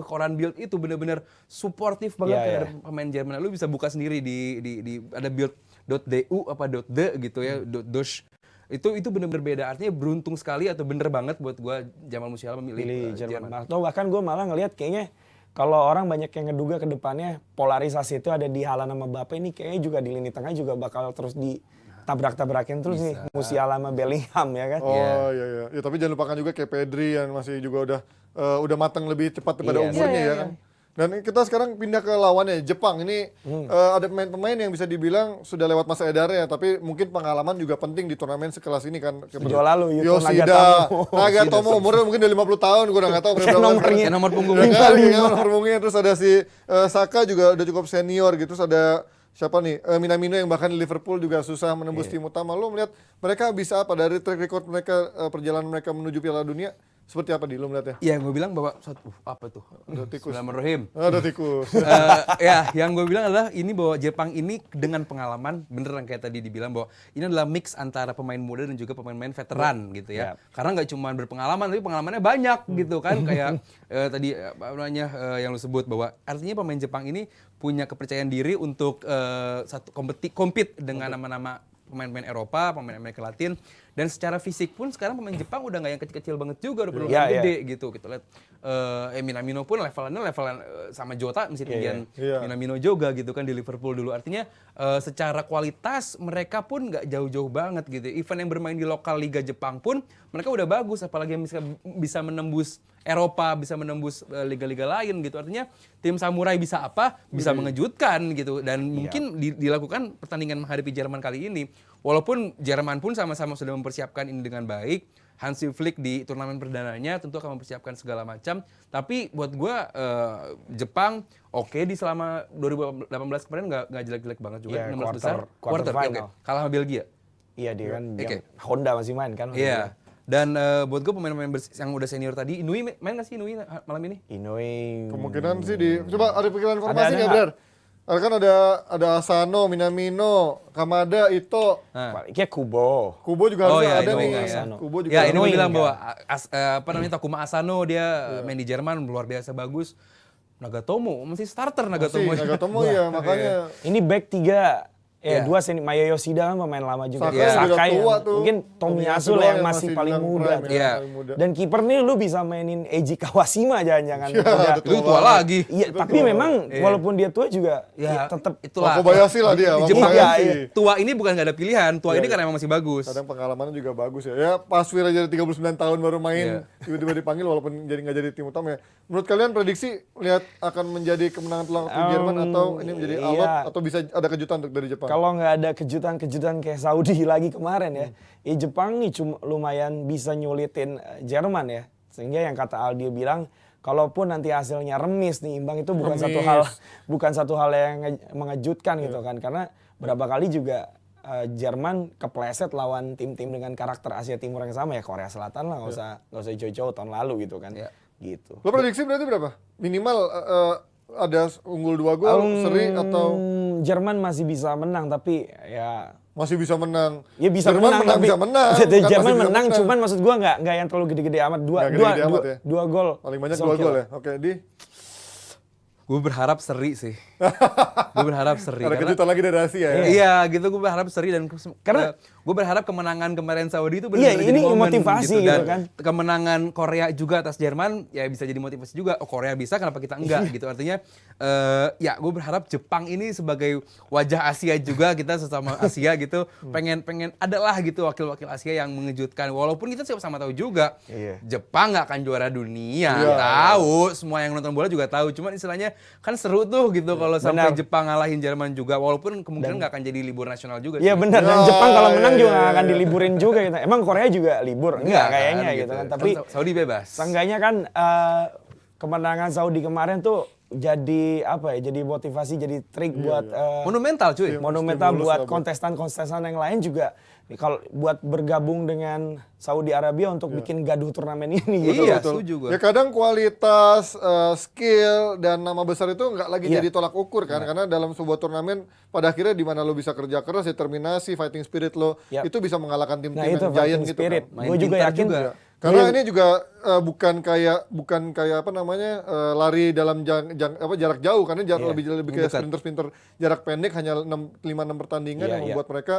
Koran Bild itu benar-benar suportif banget terhadap pemain Jerman. Lu bisa buka sendiri di ada Bild.du apa .de gitu ya, .dosh. Itu benar-benar beda. Artinya beruntung sekali atau bener banget buat gua Jamal Musiala memilih Jerman. Atau bahkan gue malah ngelihat kayaknya kalau orang banyak yang ngeduga ke depannya polarisasi itu ada di Haaland sama Mbappe ini kayaknya juga di lini tengah juga bakal terus ditabrak-tabrakin terus nih Musiala sama Bellingham ya kan. Oh iya. Ya tapi jangan lupakan juga kayak Pedri yang masih juga udah matang lebih cepat daripada umurnya ya kan. Dan kita sekarang pindah ke lawannya Jepang ini ada pemain-pemain yang bisa dibilang sudah lewat masa edarnya tapi mungkin pengalaman juga penting di turnamen sekelas ini kan. Sejauh lalu Yuto Nagatomo umurnya mungkin udah 50 tahun gue udah nggak tahu berapa Nomor punggung. Nomor punggungnya terus ada si Saka juga udah cukup senior gitu terus ada siapa nih Minamino yang bahkan di Liverpool juga susah menembus tim utama. Lo melihat mereka bisa apa dari track record mereka perjalanan mereka menuju Piala Dunia seperti apa lo melihatnya? Iya, gue bilang bahwa apa tuh? Ada tikus. Bismillahirrahmanirrahim. Ada tikus. Yang gue bilang adalah ini bahwa Jepang ini dengan pengalaman bener yang kayak tadi dibilang bahwa ini adalah mix antara pemain muda dan juga pemain-pemain veteran gitu ya. Karena nggak cuma berpengalaman tapi pengalamannya banyak gitu kan kayak tadi apa namanya yang lu sebut bahwa artinya pemain Jepang ini punya kepercayaan diri untuk compete dengan nama-nama pemain-pemain Eropa, pemain Amerika Latin, dan secara fisik pun sekarang pemain Jepang udah nggak yang kecil-kecil banget juga, udah berulang gede gitu. Kita lihat Minamino pun levelan sama Jota masih tinggian Minamino juga gitu kan di Liverpool dulu. Artinya secara kualitas mereka pun nggak jauh-jauh banget gitu. Event yang bermain di lokal Liga Jepang pun mereka udah bagus, apalagi yang bisa menembus Eropa, bisa menembus liga-liga lain gitu. Artinya tim Samurai bisa apa? Bisa mengejutkan gitu. Dan mungkin dilakukan pertandingan menghadapi Jerman kali ini. Walaupun Jerman pun sama-sama sudah mempersiapkan ini dengan baik. Hansi Flick di turnamen perdananya tentu akan mempersiapkan segala macam. Tapi buat gue Jepang oke di selama 2018 kemarin nggak jelek-jelek banget juga. 16 besar. Quarter final. Kalah sama Belgia. Iya dia kan Honda masih main kan. Iya. Dan buat gue pemain-pemain yang udah senior tadi, Inui main nggak sih Inui malam ini? Inui kemungkinan sih coba ada pikiran informasi nggak Brar? Kan ada Asano, Minamino, Kamada, Ito. Kayak Kubo juga harus ada Inui, nih. ya. Kubo juga. Ya ini gue bilang bahwa Takuma Asano dia main di Jerman luar biasa bagus. Nagatomo masih starter Nagatomo. Nagatomo ya makanya. Ini back 3 Dua seni Maya Yoshida kan pemain lama juga. Saka juga Sakai tua yang- tuh. mungkin Tomiyasu doang lah yang masih paling dibilang muda. prime, Iya. paling muda. Dan kiper nih lu bisa mainin Eiji Kawashima jangan-jangan. Iya, Udah- betul. Itu tua lagi. Iya, tapi memang walaupun dia tua juga Ya, tetap itulah. Kobayashi lah dia, Di Jepang Kobayashi. ya, tua ini bukan nggak ada pilihan, tua ini karena emang masih bagus. Kadang pengalamannya juga bagus ya. Ya pas Wira jadi 39 tahun baru main, tiba-tiba dipanggil walaupun nggak jadi tim utama ya. Menurut kalian prediksi lihat akan menjadi kemenangan telak untuk Jerman atau ini menjadi iya. alot atau bisa ada kejutan untuk dari Jepang? kalau nggak ada kejutan-kejutan kayak Saudi lagi kemarin ya, Jepang nih cuma lumayan bisa nyulitin Jerman ya. Sehingga yang kata Aldi bilang, kalaupun nanti hasilnya remis nih imbang itu bukan satu hal yang mengejutkan gitu kan, karena berapa kali juga Jerman kepleset lawan tim-tim dengan karakter Asia Timur yang sama ya, Korea Selatan lah, nggak usah jauh-jauh tahun lalu gitu kan, gitu. Lo prediksi berarti berapa? Minimal ada unggul 2 gol, seri atau Jerman masih bisa menang tapi ya masih bisa menang? ya bisa Jerman menang, tapi bisa menang. Jerman bukan masih bisa menang, cuman maksud gua nggak yang terlalu gede-gede amat, Nggak gede-gede amat ya? dua gol Paling banyak is 2 okay gol lah. ya. Oke, di Gue berharap seri sih. Gue berharap seri. ada kejutan lagi dari Asia ya. Iya gitu, gue berharap seri dan Karena- gue berharap kemenangan kemarin Saudi itu Iya, benar-benar ini jadi momen motivasi gitu Dan kan. kemenangan Korea juga atas Jerman ya bisa jadi motivasi juga. Oh Korea bisa, kenapa kita enggak gitu. Artinya ya gue berharap Jepang ini sebagai wajah Asia juga, kita sesama Asia gitu pengen adalah gitu wakil-wakil Asia yang mengejutkan. Walaupun kita sama tahu juga Jepang nggak akan juara dunia. Iya. Tahu, semua yang nonton bola juga tahu. Cuman istilahnya kan seru tuh gitu kalau sampai Benar. Jepang ngalahin Jerman juga, walaupun kemungkinan nggak akan jadi libur nasional juga. Iya sih. benar, dan Ya, Jepang kalau menang iya, juga iya, nggak akan iya. diliburin juga gitu. Emang Korea juga libur? Enggak kayaknya gitu kan. Tapi Saudi bebas. seenggaknya kan kemenangan Saudi kemarin tuh jadi apa ya? Jadi motivasi, jadi trik buat Monumental cuy. monumental stimulus buat lah buat- kontestan-kontestan yang lain juga. Kalau buat bergabung dengan Saudi Arabia untuk bikin gaduh turnamen ini gitu. Iya, Betul. setuju gue. Ya kadang kualitas, skill dan nama besar itu nggak lagi Iya. jadi tolak ukur kan, karena dalam sebuah turnamen pada akhirnya di mana lo bisa kerja keras, determinasi, fighting spirit lo Yap. itu bisa mengalahkan tim-tim Nah itu yang giant fighting gitu spirit. kan. Main Gue juga pintar yakin. juga. Karena ini juga bukan kayak apa namanya lari dalam jarak jauh, karena lebih kayak Dekat. sprinter jarak pendek, hanya 5-6 pertandingan Iya, yang iya. membuat mereka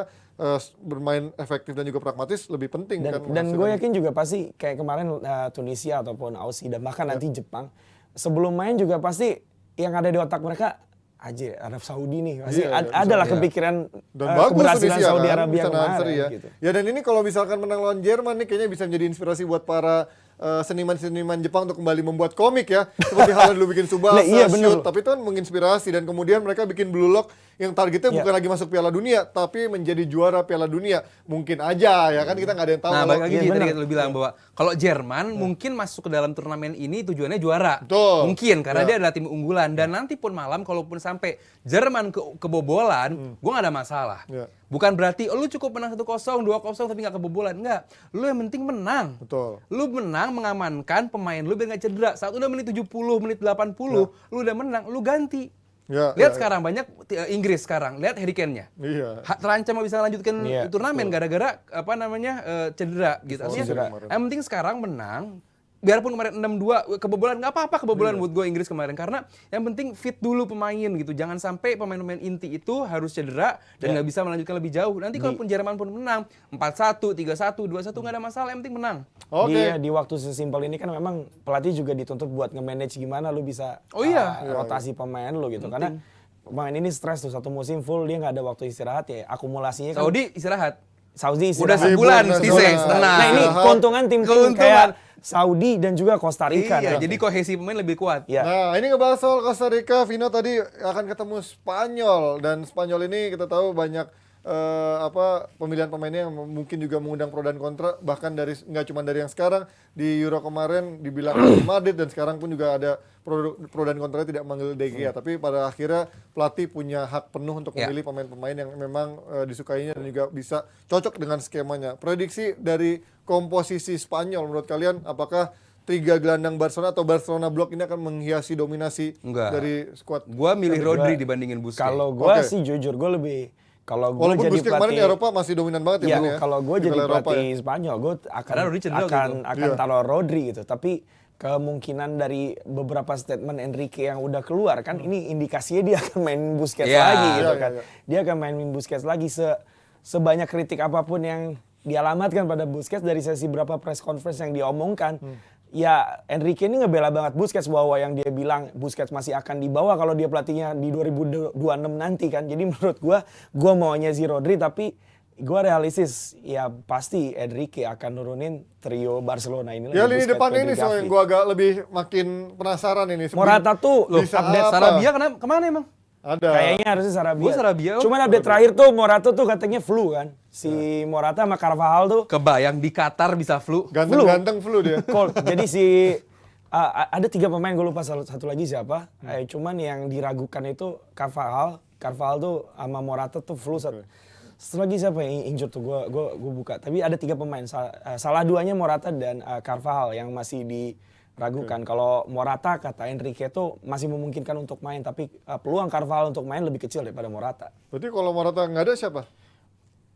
bermain efektif dan juga pragmatis lebih penting kan. Dan gue menghasilkan. yakin juga pasti kayak kemarin Tunisia ataupun Aussie dan bahkan nanti Jepang sebelum main juga pasti yang ada di otak mereka aja Arab Saudi nih pasti Iya, adalah iya. kepikiran Dan bagus keberhasilan Tunisia Saudi kan, Arabia bisa nahan kemarin seri ya. gitu. Ya dan ini kalau misalkan menang lawan Jerman nih kayaknya bisa menjadi inspirasi buat para seniman-seniman Jepang untuk kembali membuat komik ya. Seperti halnya dulu bikin Nah, Tsubasa, iya, bener. Shoot, tapi itu kan menginspirasi dan kemudian mereka bikin Blue Lock yang targetnya Iya. bukan lagi masuk Piala Dunia tapi menjadi juara Piala Dunia. Mungkin aja ya kan, kita nggak ada yang tahu Nah, kalau balik lagi Iya, Ji, tadi benar. lu bilang bahwa kalau Jerman mungkin masuk ke dalam turnamen ini tujuannya juara. Betul. Mungkin karena Ya. dia adalah tim unggulan dan nanti pun malam kalaupun sampai Jerman kebobolan, gua nggak ada masalah. Ya. Bukan berarti lu cukup menang 1-0, 2-0 tapi nggak kebobolan. Enggak. Lu yang penting menang. Betul. Lu menang mengamankan pemain lu biar nggak cedera. Saat udah menit 70, menit 80, lu udah menang, lu ganti. Ya, Lihat ya, sekarang banyak Inggris sekarang, lihat Harry Kane-nya. Iya. Terancam nggak bisa lanjutkan Iya, turnamen gara-gara apa namanya cedera gitu. Artinya cedera. yang penting sekarang menang. Biarpun kemarin 6-2 kebobolan, nggak apa-apa kebobolan buat gue Inggris kemarin, karena yang penting fit dulu pemain gitu. Jangan sampai pemain-pemain inti itu harus cedera dan nggak bisa melanjutkan lebih jauh. Nanti kalaupun Jerman pun menang 4-1, 3-1, 2-1 nggak ada masalah, yang penting menang. Oke. Di waktu sesimpel ini kan memang pelatih juga dituntut buat nge-manage gimana lu bisa Oh iya. rotasi pemain lu gitu. Karena pemain ini stres tuh satu musim full dia nggak ada waktu istirahat ya, akumulasinya kan Saudi istirahat. Saudi Udah istirahat. sebulan, Libur Stise, nasional. tenang. Nah ini keuntungan tim-tim Keuntungan. kayak Saudi dan juga Costa Rica. Iya, nanti. jadi kohesi pemain lebih kuat. Ya. Nah, ini ngebahas soal Costa Rica, Vino tadi akan ketemu Spanyol, dan Spanyol ini kita tahu banyak pemilihan pemainnya yang mungkin juga mengundang pro dan kontra, bahkan dari nggak cuma dari yang sekarang di Euro kemarin dibilang Real Madrid, dan sekarang pun juga ada pro dan kontra tidak memanggil De Gea, tapi pada akhirnya pelatih punya hak penuh untuk memilih pemain-pemain yang memang disukainya dan juga bisa cocok dengan skemanya. Prediksi dari komposisi Spanyol menurut kalian, apakah 3 gelandang Barcelona atau Barcelona Block ini akan menghiasi dominasi Enggak. dari skuad? Gua milih Rodri dibandingin Busquets. Kalau gue Oke. sih jujur gue lebih kalau gue Walaupun jadi Busquets kemarin di pelatih Eropa masih dominan banget ya, ya. kalau gue Di jadi Piala Eropa pelatih ya. Spanyol gue Karena Rodri cedera waktu itu. akan taruh Rodri gitu. Tapi kemungkinan dari beberapa statement Enrique yang udah keluar kan ini indikasinya dia akan main Busquets Iya. lagi gitu Iya, kan. iya. Dia akan main Busquets lagi sebanyak kritik apapun yang dialamatkan pada Busquets dari sesi berapa press conference yang diomongkan. Ya Enrique ini ngebela banget Busquets bahwa yang dia bilang Busquets masih akan dibawa kalau dia pelatihnya di 2026 nanti kan. Jadi menurut gua maunya si Rodri tapi gua realistis ya pasti Enrique akan nurunin trio Barcelona ini. Ya lini Busquets, depan Pedri, ini so Gavi. yang gue agak lebih makin penasaran ini. Morata tuh Bisa update apa? Sarabia kemana emang? Ada. kayaknya harusnya Sarabia. Gua Sarabia, oh. Cuman update terakhir tuh Morata tuh katanya flu kan. Si Morata sama Carvajal tuh Kebayang di Qatar bisa flu. Ganteng-ganteng flu dia. cold. Jadi ada 3 pemain gue lupa satu lagi siapa. Cuman yang diragukan itu Carvajal. Carvajal tuh sama Morata tuh flu. Satu lagi siapa yang injured tuh gue buka. Tapi ada 3 pemain. Salah 2-nya Morata dan Carvajal yang masih diragukan. Kalau Morata kata Enrique tuh masih memungkinkan untuk main. Tapi peluang Carvajal untuk main lebih kecil daripada Morata. Berarti kalau Morata nggak ada siapa?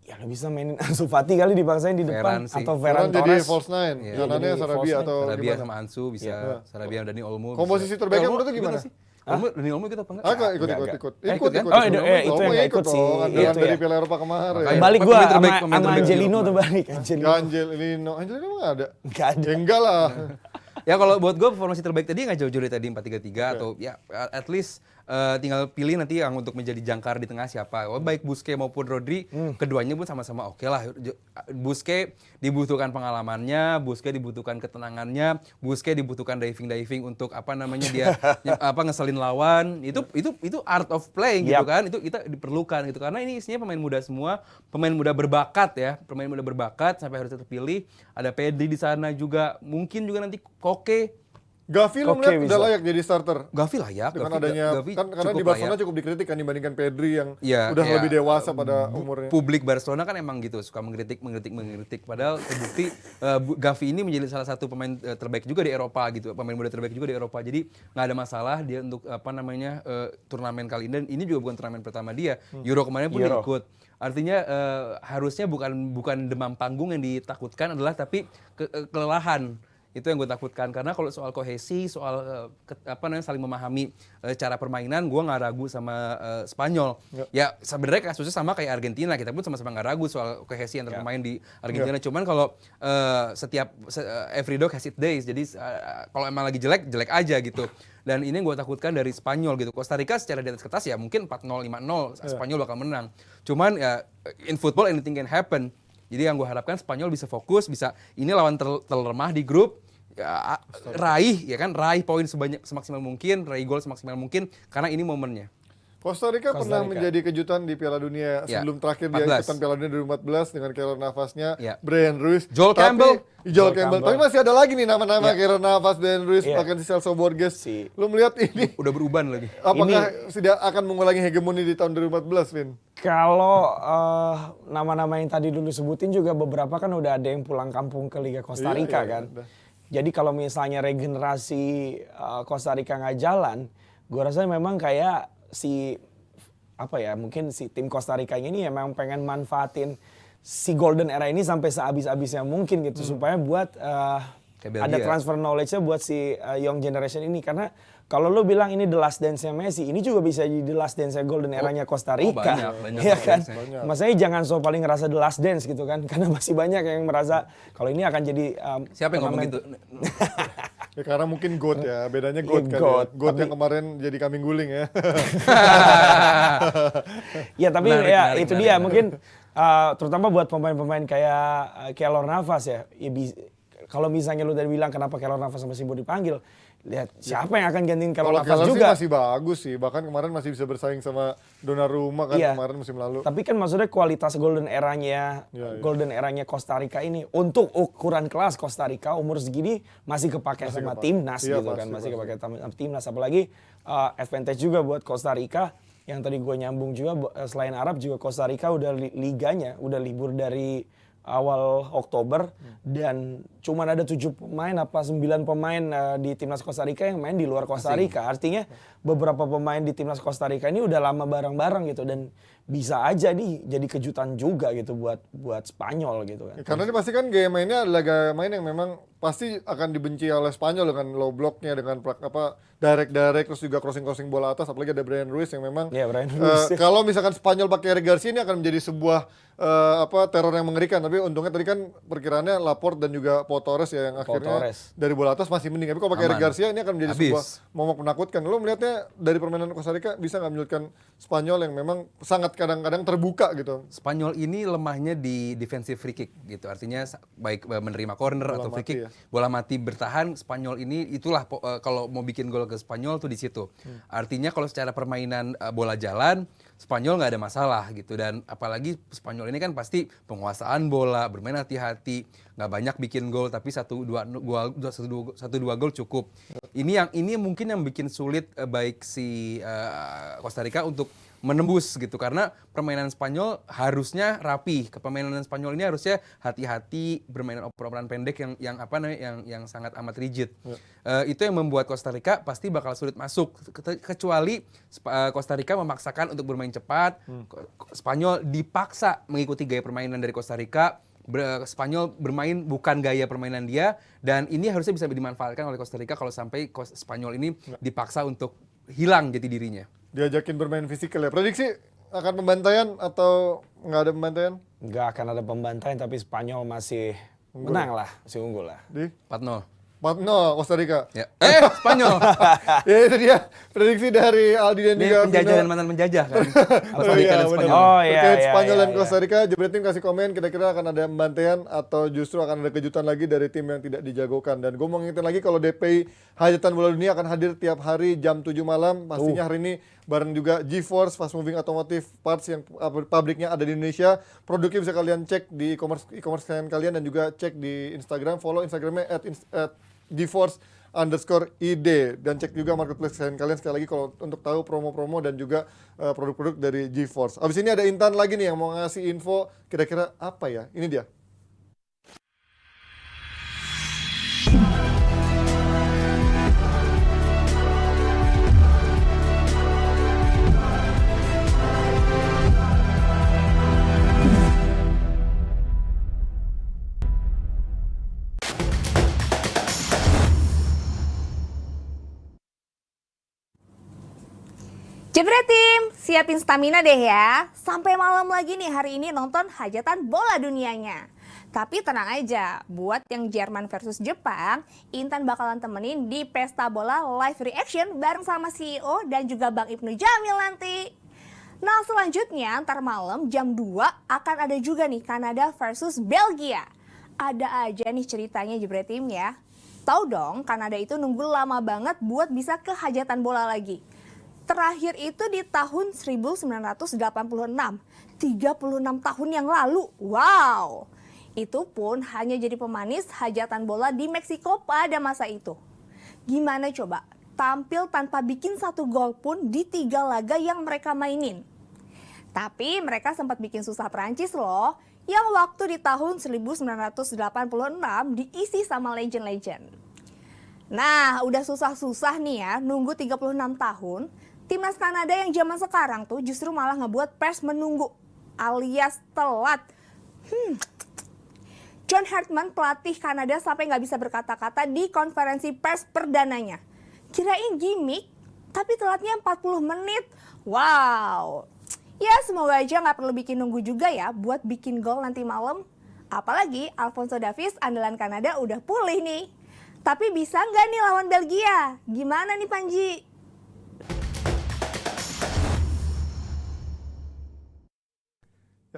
Ya lo bisa mainin Ansu Fati kali dipaksain di depan. Ferran sih. Atau Ferran Ferran jadi Torres. false nine. Iya. Kanannya Jadi Sarabia false atau Sarabia gimana? sama Ansu bisa. Iya. Sarabia dan Dani Olmo. Komposisi bisa. terbaiknya Olmo menurut lu gimana? sih? Olmo, Dani Olmo ikut apa enggak? Ah, ikut. Enggak. ikut kan? Oh, itu yang nggak ikut sih. Andalan Itu dari ya. Piala Eropa kemarin. Makanya. Balik Pemain gua terbaik, sama pemain terbaik Angelino di tuh balik. Angelino. Angelino emang ada? Nggak ada. Ya enggak lah. Ya kalau buat gue formasi terbaik tadi nggak jauh-jauh dari tadi 4-3-3 atau ya at least tinggal pilih nanti yang untuk menjadi jangkar di tengah siapa. Baik Busquets maupun Rodri, keduanya pun sama-sama oke lah. Busquets dibutuhkan pengalamannya, Busquets dibutuhkan ketenangannya, Busquets dibutuhkan diving untuk apa namanya dia ngeselin lawan. Itu art of playing gitu kan. Itu kita diperlukan gitu karena ini isinya pemain muda semua, pemain muda berbakat ya, pemain muda berbakat sampai harus terpilih. Ada Pedri di sana juga, mungkin juga nanti Koke. Gavi lu Oke, melihat udah bisa. layak jadi starter. Gavi layak. Dengan Gavi- adanya Gavi kan karena cukup di Barcelona layak. cukup dikritik kan dibandingkan Pedri yang Iya, udah iya. lebih dewasa pada umurnya. Publik Barcelona kan emang gitu, suka mengkritik. Padahal terbukti Gavi ini menjadi salah satu pemain terbaik juga di Eropa gitu, pemain muda terbaik juga di Eropa. Jadi nggak ada masalah dia untuk apa namanya turnamen kali ini. Dan ini juga bukan turnamen pertama dia. Euro kemarin pun dia Euro. ikut. Artinya harusnya bukan demam panggung yang ditakutkan adalah tapi kelelahan. Itu yang gue takutkan karena kalau soal kohesi, soal saling memahami cara permainan, gue nggak ragu sama Spanyol. Ya sebenarnya kasusnya sama kayak Argentina, kita pun sama-sama nggak ragu soal kohesi antar pemain di Argentina. Cuman kalau every dog has its days, jadi kalau emang lagi jelek aja gitu. Dan ini yang gue takutkan dari Spanyol gitu. Costa Rica secara di atas kertas ya mungkin 4-0, 5-0 Spanyol bakal menang. Cuman ya in football anything can happen. Jadi yang gue harapkan Spanyol bisa fokus, ini lawan terlemah di grup. Ya, raih poin semaksimal mungkin, raih gol semaksimal mungkin karena ini momennya. Costa Rica pernah menjadi kejutan di Piala Dunia Ya, sebelum terakhir dia 14. ikutan Piala Dunia 2014 dengan Keylor Navasnya, Ya. Brian Ruiz, Joel Campbell. Campbell. Tapi masih ada lagi nih nama-nama Keylor Navas, Brian Ruiz, Ya. bahkan si Celso Borges. Si- Lu melihat ini Udah beruban lagi. apakah tidak akan mengulangi hegemoni di tahun 2014, Vin? Kalau nama-nama yang tadi dulu sebutin juga beberapa kan udah ada yang pulang kampung ke Liga Costa Iya, Rica iya, kan. udah. Jadi kalau misalnya regenerasi Costa Rica nggak jalan, gue rasa memang kayak mungkin si tim Costa Rica ini memang pengen manfaatin si golden era ini sampai sehabis-habisnya mungkin gitu supaya buat Kayak ada Belgia. transfer knowledge-nya buat si young generation ini karena kalau lu bilang ini the last dance-nya Messi, ini juga bisa jadi the last dance-nya golden era-nya Costa Rica. banyak Iya kan? dance-nya. Maksudnya jangan so paling ngerasa the last dance gitu kan. Karena masih banyak yang merasa kalau ini akan jadi Siapa yang ngomong turnamen- gitu? Ya karena mungkin GOAT ya, bedanya GOAT kan GOAT, ya. GOAT tapi- yang kemarin jadi kambing guling ya. Ya tapi Menarik, itu menarik, dia menarik. mungkin terutama buat pemain-pemain kayak Keylor Navas ya. Kalau misalnya lu tadi bilang kenapa Keylor Navas sama Simbo dipanggil, lihat siapa yang akan gantiin Keylor Kalau Navas Keylor sih juga. masih bagus sih, bahkan kemarin masih bisa bersaing sama Donnarumma kan Iya. kemarin musim lalu. Tapi kan maksudnya kualitas golden eranya Iya, iya. golden eranya Costa Rica ini untuk ukuran kelas Costa Rica umur segini masih kepake sama kepake. timnas Iya, gitu kan, pasti, masih pasti. kepake sama timnas apalagi advantage juga buat Costa Rica yang tadi gue nyambung juga selain Arab juga Costa Rica udah liganya udah libur dari awal Oktober dan cuman ada 7 pemain apa 9 pemain di timnas Costa Rica yang main di luar Costa Rica. Artinya beberapa pemain di timnas Costa Rica ini udah lama bareng-bareng gitu dan bisa aja nih jadi kejutan juga gitu buat Spanyol gitu kan. Karena ini pasti kan gaya mainnya adalah gaya main yang memang pasti akan dibenci oleh Spanyol dengan low blocknya, dengan direct terus juga crossing bola atas, apalagi ada Brian Ruiz yang memang Iya, Brian Ruiz. kalau misalkan Spanyol pakai Eric Garcia ini akan menjadi sebuah teror yang mengerikan. Tapi untungnya tadi kan perkiraannya Laporte dan juga Pau Torres ya yang akhirnya Torres. dari bola atas masih mending. Tapi kalau pakai Eric Garcia ini akan menjadi Habis. sebuah momok menakutkan. Lo melihatnya dari permainan Costa Rica bisa nggak menyulitkan Spanyol yang memang sangat kadang-kadang terbuka gitu. Spanyol ini lemahnya di defensive free kick gitu. Artinya baik menerima corner atau free kick, mati ya. bola mati bertahan, Spanyol ini itulah kalau mau bikin gol ke Spanyol tuh di situ. Artinya kalau secara permainan bola jalan, Spanyol nggak ada masalah gitu. Dan apalagi Spanyol ini kan pasti penguasaan bola, bermain hati-hati, nggak banyak bikin gol tapi satu dua gol cukup. Ini mungkin yang bikin sulit baik si Costa Rica untuk menembus gitu, karena permainan Spanyol harusnya rapi. Permainan Spanyol ini harusnya hati-hati, bermainan operan pendek yang sangat amat rigid. Itu yang membuat Costa Rica pasti bakal sulit masuk, kecuali Costa Rica memaksakan untuk bermain cepat. Spanyol dipaksa mengikuti gaya permainan dari Costa Rica. Spanyol bermain bukan gaya permainan dia, dan ini harusnya bisa dimanfaatkan oleh Costa Rica kalau sampai Spanyol ini dipaksa untuk hilang jati dirinya. Diajakin bermain fisikal ya. Prediksi akan pembantaian atau nggak ada pembantaian? Nggak akan ada pembantaian, tapi Spanyol masih menang lah, masih unggul lah. Di 4-0. 4-0 Costa Rica. Ya. Spanyol. Ya itu dia prediksi dari Aldi dan Ini juga penjajah Vino. dan mantan penjajah kan. Costa Oh Rica iya, dan benar. Spanyol. Oh, iya, Terkait iya, Spanyol iya, dan iya. Costa Rica, Jebret Tim kasih komen kira-kira akan ada pembantaian atau justru akan ada kejutan lagi dari tim yang tidak dijagokan. Dan gue mau ngingetin lagi kalau DPI Hajatan Bola Dunia akan hadir tiap hari jam 7 malam. Pastinya hari ini bareng juga GeForce Fast Moving Automotive Parts yang pabriknya ada di Indonesia. Produknya bisa kalian cek di e-commerce kalian dan juga cek di Instagram. Follow Instagramnya @GeForce_id dan cek juga marketplace kalian sekali lagi kalau untuk tahu promo-promo dan juga produk-produk dari GeForce. Abis ini ada Intan lagi nih yang mau ngasih info kira-kira apa ya? Ini dia. Jebret Tim, siapin stamina deh ya. Sampai malam lagi nih hari ini nonton hajatan bola dunianya. Tapi tenang aja, buat yang Jerman versus Jepang, Intan bakalan temenin di Pesta Bola Live Reaction bareng sama CEO dan juga Bang Ibnu Jamil nanti. Nah selanjutnya ntar malam jam 2 akan ada juga nih Kanada versus Belgia. Ada aja nih ceritanya Jebret Tim ya. Tahu dong Kanada itu nunggu lama banget buat bisa ke hajatan bola lagi. Terakhir itu di tahun 1986, 36 tahun yang lalu. Wow, itu pun hanya jadi pemanis hajatan bola di Meksiko pada masa itu. Gimana coba, tampil tanpa bikin satu gol pun di 3 laga yang mereka mainin. Tapi mereka sempat bikin susah Prancis loh, yang waktu di tahun 1986 diisi sama legend-legend. Nah, udah susah-susah nih ya, nunggu 36 tahun. Timnas Kanada yang zaman sekarang tuh justru malah ngebuat pers menunggu alias telat. John Hartman pelatih Kanada sampai nggak bisa berkata-kata di konferensi pers perdananya. Kirain gimmick, tapi telatnya 40 menit. Wow. Ya semoga aja nggak perlu bikin nunggu juga ya buat bikin gol nanti malam. Apalagi Alphonso Davies andalan Kanada udah pulih nih. Tapi bisa nggak nih lawan Belgia? Gimana nih Panji?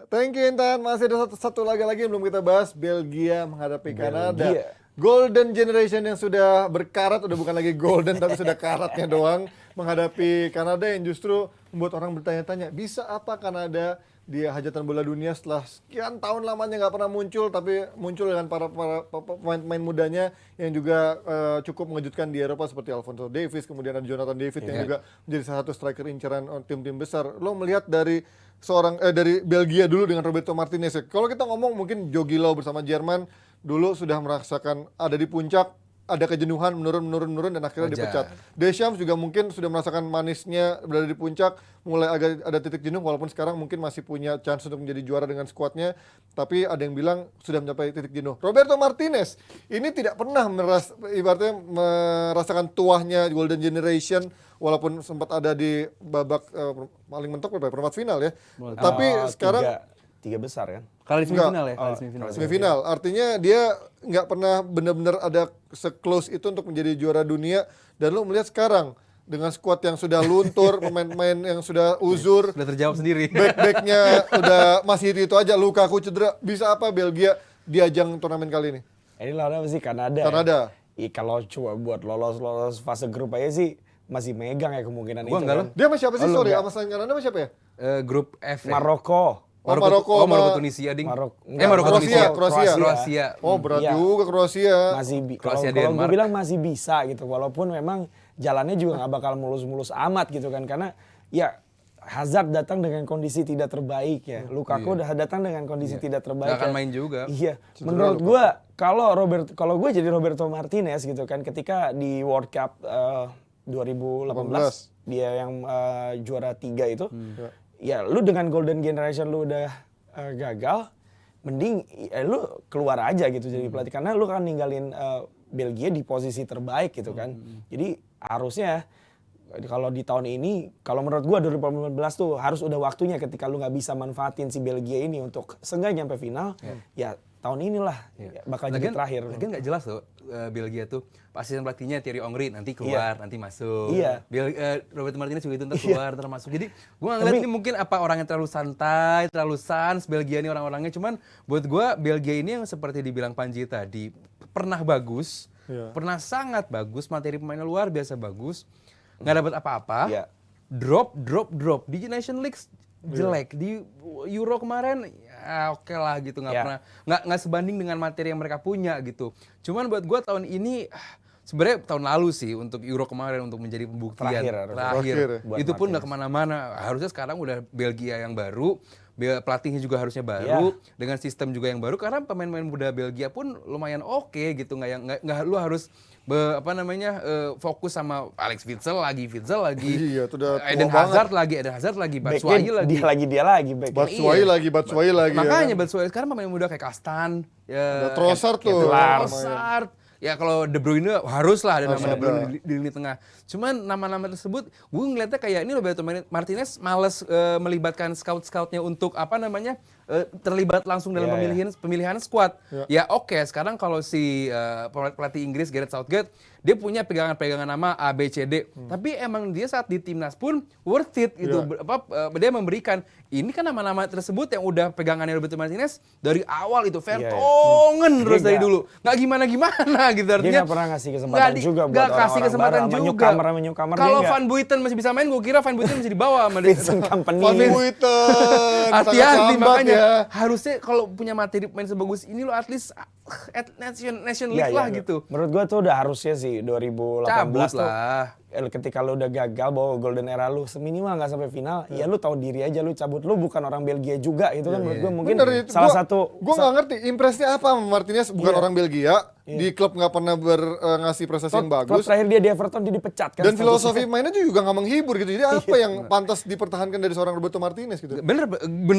Thank you Intan, masih ada satu laga lagi yang belum kita bahas, Belgia menghadapi Kanada. Belgia. Golden Generation yang sudah berkarat, udah bukan lagi golden tapi sudah karatnya doang, menghadapi Kanada yang justru membuat orang bertanya-tanya, bisa apa Kanada di hajatan bola dunia setelah sekian tahun lamanya nggak pernah muncul, tapi muncul dengan para pemain-pemain mudanya yang juga cukup mengejutkan di Eropa seperti Alphonso Davies, kemudian ada Jonathan David yang juga menjadi salah satu striker incaran tim-tim besar. Lo melihat dari dari Belgia dulu dengan Roberto Martinez ya. Kalau kita ngomong mungkin Jogi Löw bersama Jerman dulu sudah merasakan ada di puncak, ada kejenuhan menurun dan akhirnya Wajar. dipecat. Deschamps juga mungkin sudah merasakan manisnya berada di puncak, mulai agak ada titik jenuh walaupun sekarang mungkin masih punya chance untuk menjadi juara dengan skuadnya, tapi ada yang bilang sudah mencapai titik jenuh. Roberto Martinez ini tidak pernah ibaratnya merasakan tuahnya Golden Generation walaupun sempat ada di babak paling mentok perempat final ya. Tapi sekarang tiga besar kan. Kali semifinal ya, Oh, kali semifinal. semifinal, artinya dia nggak pernah benar-benar ada se-close itu untuk menjadi juara dunia. Dan lu melihat sekarang dengan skuad yang sudah luntur, pemain-pemain yang sudah uzur, Sudah terjawab sendiri. back-backnya udah masih itu aja, Lukaku cedera, bisa apa Belgia di ajang turnamen kali ini? Ini lawan apa sih? Kanada. Kanada. Ya? Kalau cuma buat lolos fase grup aja sih masih megang ya kemungkinan Gua itu. enggak kan. loh. Dia sama siapa sih? Oh, lu Sorry, nggak? sama selain Kanada sama siapa ya? Grup F ya. Maroko. Maroko Maroko sama- Tunisia ding. Maroko. Maroko Kroasia, Tunisia. Kroasia. Kroasia. Oh berat Iya. juga Kroasia. Masih kalau Kroasia, gue Denmark. bilang masih bisa gitu, walaupun memang jalannya juga nggak bakal mulus-mulus amat gitu kan, karena ya Hazard datang dengan kondisi tidak terbaik ya, Lukaku udah datang dengan kondisi tidak terbaik. Nggak akan ya. main juga. Iya, menurut gue kalau gue jadi Roberto Martinez gitu kan, ketika di World Cup 2018 dia yang juara 3 itu, ya lu dengan Golden Generation lu udah gagal, mending lu keluar aja gitu jadi pelatih, karena lu kan ninggalin Belgia di posisi terbaik gitu kan. Jadi harusnya kalau di tahun ini, kalau menurut gua 2018 tuh harus udah waktunya, ketika lu nggak bisa manfaatin si Belgia ini untuk seenggaknya sampai final, ya tahun inilah bakal jadi terakhir. Lagian nggak jelas loh Belgia tuh. Asisten pelatihnya Thierry Henry nanti keluar, nanti masuk. Iya. Roberto Martinez juga itu ntar keluar, ntar masuk. Jadi gue nggak ngeliat ini mungkin apa orangnya terlalu santai, terlalu sans. Belgia ini orang-orangnya cuman buat gue Belgia ini yang seperti dibilang Panji tadi pernah bagus, pernah sangat bagus, materi pemainnya luar biasa bagus, nggak dapat apa-apa. Iya. Drop di Nation League jelek, di Euro kemarin ya oke lah gitu, nggak Iya. pernah nggak sebanding dengan materi yang mereka punya gitu. Cuman buat gue tahun ini sebenarnya tahun lalu sih untuk Euro kemarin untuk menjadi pembuktian Terakhir ya. buat itu pun Martinez. nggak kemana-mana. Harusnya sekarang udah Belgia yang baru, pelatihnya juga harusnya baru, dengan sistem juga yang baru, karena pemain-pemain muda Belgia pun lumayan oke gitu, nggak lu harus fokus sama Alex Witsel lagi Iya, itu udah tua Eden Hazard lagi Batshuayi Backnya lagi dia lagi back. Batshuayi lagi. makanya ya. Batshuayi sekarang pemain muda kayak Kastan Ada Trossard tuh. Trossard. Ya kalau De Bruyne harus lah ada Harus nama De ada. Bruyne di lini tengah. Cuman nama-nama tersebut gue ngeliatnya kayak ini Roberto Martinez males melibatkan scout-scoutnya untuk terlibat langsung dalam pemilihan squad. Ya oke, sekarang kalau si pelatih Inggris Gareth Southgate dia punya pegangan-pegangan nama A, B, C, D. Tapi emang dia saat di timnas pun worth it gitu. Dia memberikan. Ini kan nama-nama tersebut yang udah pegangannya Roberto Martinez dari awal itu Vertonghen terus Dia dari nggak- dulu. Nggak gimana gitu artinya. Dia nggak pernah ngasih kesempatan juga buat nggak kasih orang-orang kesempatan baru. Sama juga. newcomer Kalau dia nggak. Van Buiten masih bisa main, gue kira Van Buiten masih dibawa sama dia. Vincent Kompany. Van Buiten. Hati-hati sangat lambat makanya ya. harusnya kalau punya materi pemain sebagus ini lo at least at Nation League Iya, lah iya. gitu. Menurut gua tuh udah harusnya sih 2018 Cabut tuh. lah. Ketika lu udah gagal bawa golden era lu seminimal nggak sampai final, ya lu tahu diri aja, lu cabut, lu bukan orang Belgia juga itu kan menurut gua mungkin Bener, salah satu Gue nggak ngerti impresnya apa sama Martinez, bukan orang Belgia, di klub nggak pernah ngasih prestasi yang klub bagus, terakhir dia di Everton dia dipecat kan. dan statusnya. filosofi mainnya juga nggak menghibur gitu. Jadi apa yang pantas dipertahankan dari seorang Roberto Martinez gitu? Bener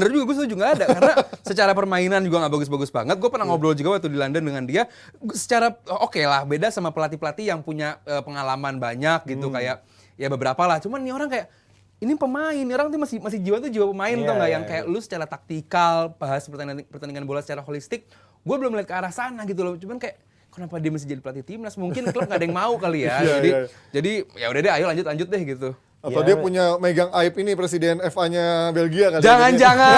juga, gue setuju nggak ada karena secara permainan juga nggak bagus-bagus banget. Gue pernah ngobrol juga waktu di London dengan dia. Secara oke lah, beda sama pelatih-pelatih yang punya pengalaman banyak gitu, kayak ya beberapa lah. Cuman nih orang kayak ini pemain, ini orang tuh masih jiwa tuh jiwa pemain Iya, tuh nggak iya, yang kayak lu secara taktikal bahas pertandingan bola secara holistik. Gue belum melihat ke arah sana gitu loh. Cuman kayak kenapa dia mesti jadi pelatih timnas? Mungkin klub nggak ada yang mau kali ya. Jadi ya udah deh, ayo lanjut deh gitu. Atau dia punya megang aib ini presiden FA-nya Belgia kali. Jangan-jangan.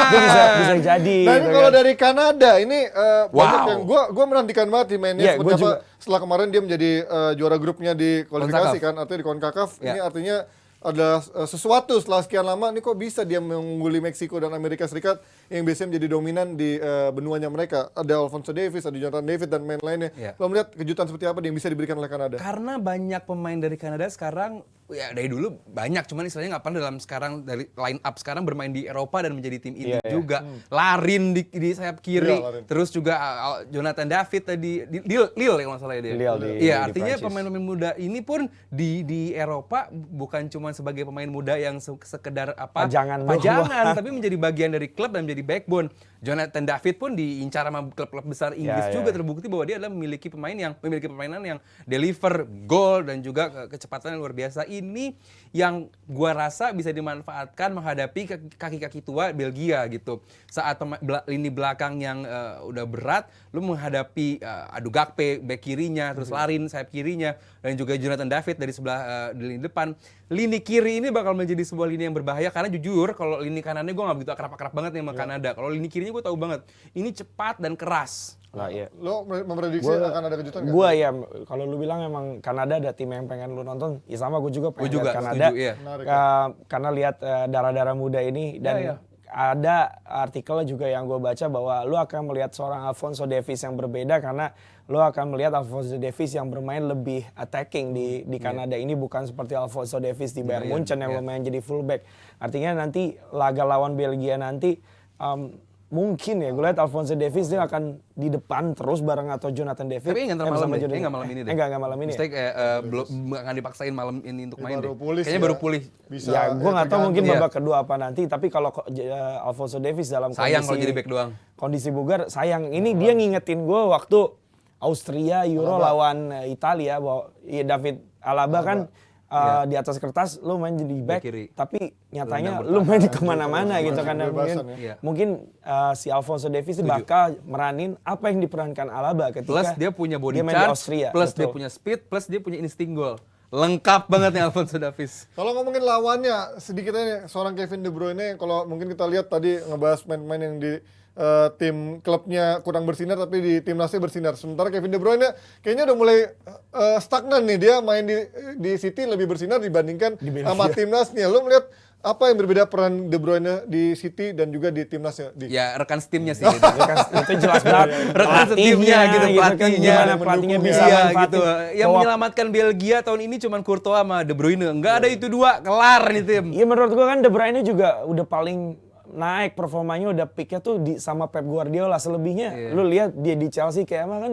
Dia bisa jadi. Nah ini gitu kalau kan. dari Kanada ini banyak Wow. yang gue menantikan banget di mainnya Iya, seperti gua apa juga. setelah kemarin dia menjadi juara grupnya di kualifikasi CONCACAF. kan, artinya di CONCACAF. Ya. Ini artinya ada sesuatu setelah sekian lama ini kok bisa dia mengungguli Meksiko dan Amerika Serikat yang biasanya menjadi dominan di benuanya mereka. Ada Alphonso Davies, ada Jonathan David dan main lainnya. Ya. Lo melihat kejutan seperti apa yang bisa diberikan oleh Kanada? Karena banyak pemain dari Kanada sekarang ya dari dulu banyak, cuman istilahnya nggak pernah dalam sekarang dari line up sekarang bermain di Eropa dan menjadi tim inti juga. Larin di sayap kiri, Iya, Larin. terus juga Jonathan David tadi Lille ya kalau nggak salah ya dia. Lille di Iya, artinya Prancis. pemain-pemain muda ini pun di Eropa bukan cuma sebagai pemain muda yang sekedar Pajangan pajangan tapi menjadi bagian dari klub dan menjadi backbone. Jonathan David pun diincar sama klub-klub besar Inggris juga, terbukti bahwa dia adalah memiliki permainan yang deliver gol dan juga kecepatan yang luar biasa. Ini yang gua rasa bisa dimanfaatkan menghadapi kaki-kaki tua Belgia gitu. Saat lini belakang yang udah berat, lu menghadapi Adu Gakpe back kirinya, terus Larin sayap kirinya, dan juga Jonathan David dari sebelah di lini depan. Lini kiri ini bakal menjadi sebuah lini yang berbahaya karena jujur kalau lini kanannya gue nggak begitu akrab-akrab banget nih sama Kanada. Kalau lini kirinya gue tahu banget, ini cepat dan keras. Nah, iya. Lo memprediksi akan ada kejutan nggak? Gue ya, kalau lu bilang emang Kanada ada tim yang pengen lu nonton, ya sama gue juga pengen Gua juga lihat Kanada. setuju, iya. Menarik, Karena lihat darah-darah muda ini dan ada artikelnya juga yang gue baca bahwa lu akan melihat seorang Alphonso Davies yang berbeda karena lu akan melihat Alphonso Davies yang bermain lebih attacking di Kanada. Ini bukan seperti Alphonso Davies di Bayern Munchen yang lumayan jadi fullback. Artinya nanti laga lawan Belgia nanti mungkin ya gue lihat Alphonso Davies dia akan di depan terus bareng atau Jonathan David. Tapi nggak malam deh, kayaknya nggak malam ini deh. Nggak malam ini. Maksudnya kayak belum akan dipaksain malam ini untuk main baru deh. pulih Kayaknya ya. baru pulih. Bisa, Ya, gue nggak tahu mungkin Iya. babak kedua apa nanti. Tapi kalau Alphonso Davies dalam Sayang kalau jadi back doang. kondisi bugar, sayang. Ini dia ngingetin gue waktu Austria Euro lawan Italia bahwa David Alaba kan di atas kertas lu main jadi back, kiri. tapi nyatanya lu main di kemana-mana gitu kan. Kebebasan ya. Mungkin si Alphonso Davies bakal meranin apa yang diperankan Alaba ketika Plus dia punya body dia main di charge, Austria. plus dia Betul. punya speed, plus dia punya insting gol. Lengkap banget nih Alphonso Davies. Kalau ngomongin lawannya, sedikit aja seorang Kevin De Bruyne, kalau mungkin kita lihat tadi ngebahas main-main yang di tim klubnya kurang bersinar tapi di timnasnya bersinar. Sementara Kevin De Bruyne kayaknya udah mulai stagnan nih, dia main di City lebih bersinar dibandingkan sama timnasnya. Lu melihat apa yang berbeda peran De Bruyne di City dan juga di timnasnya? Ya rekan setimnya sih. Itu jelas banget. Rekan setimnya gitu, kan, pelatihnya. gimana pelatihnya bisa Iya, manfaatin gitu. Yang bahwa- menyelamatkan Belgia tahun ini cuma Courtois sama De Bruyne. Enggak ada itu dua, kelar nih tim. Iya menurut gua kan De Bruyne juga udah paling naik performanya, udah peaknya tuh sama Pep Guardiola. Selebihnya lu lihat dia di Chelsea kayak emang kan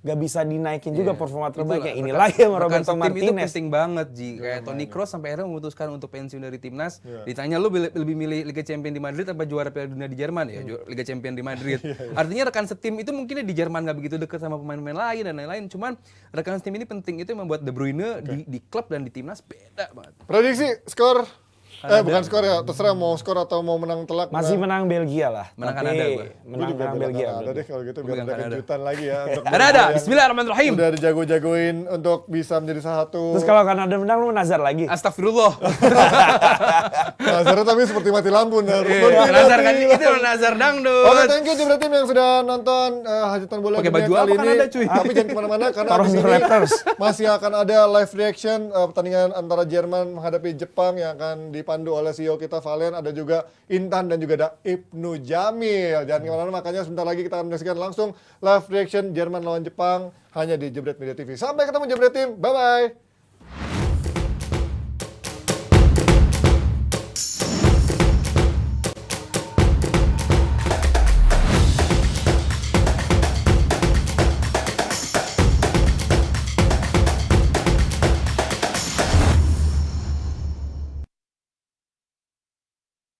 nggak bisa dinaikin juga performa terbaiknya. Itulah, Ini lagi sama rekan Roberto setim itu Martinez. penting banget Ji. Kayak Toni Kroos sampai akhirnya memutuskan untuk pensiun dari timnas. Ditanya lu lebih milih Liga Champions di Madrid apa juara Piala Dunia di Jerman? Ya Liga Champions di Madrid. Artinya rekan setim itu mungkin di Jerman nggak begitu dekat sama pemain-pemain lain dan lain-lain. Cuman rekan setim ini penting, itu yang membuat De Bruyne di klub dan di timnas beda banget. Prediksi skor? Bukan skor ya, terserah mau skor atau mau menang telak. Masih menang Belgia lah. Menang Tapi Kanada gua. menang Belgia. Ada deh kalau gitu biar Pegang ada Kanada. kejutan lagi ya. Untuk Ada, yang Bismillahirrahmanirrahim. udah dijago-jagoin untuk bisa menjadi salah satu. Terus kalau Kanada menang lu nazar lagi. Astagfirullah. Nazarnya tapi seperti mati lampu. Nazar kan itu Nazar dangdut. Oke, thank you Jebret Tim yang sudah nonton hajatan bola Pakai dunia baju kali apa ini. Kanada, cuy? Tapi jangan kemana-mana karena Toronto di sini Raptors. masih akan ada live reaction pertandingan antara Jerman menghadapi Jepang yang akan dipandu oleh CEO kita Valen. Ada juga Intan dan juga ada Ibnu Jamil. Jangan kemana-mana, makanya sebentar lagi kita akan menyaksikan langsung live reaction Jerman lawan Jepang hanya di Jebret Media TV. Sampai ketemu Jebret Tim, bye-bye.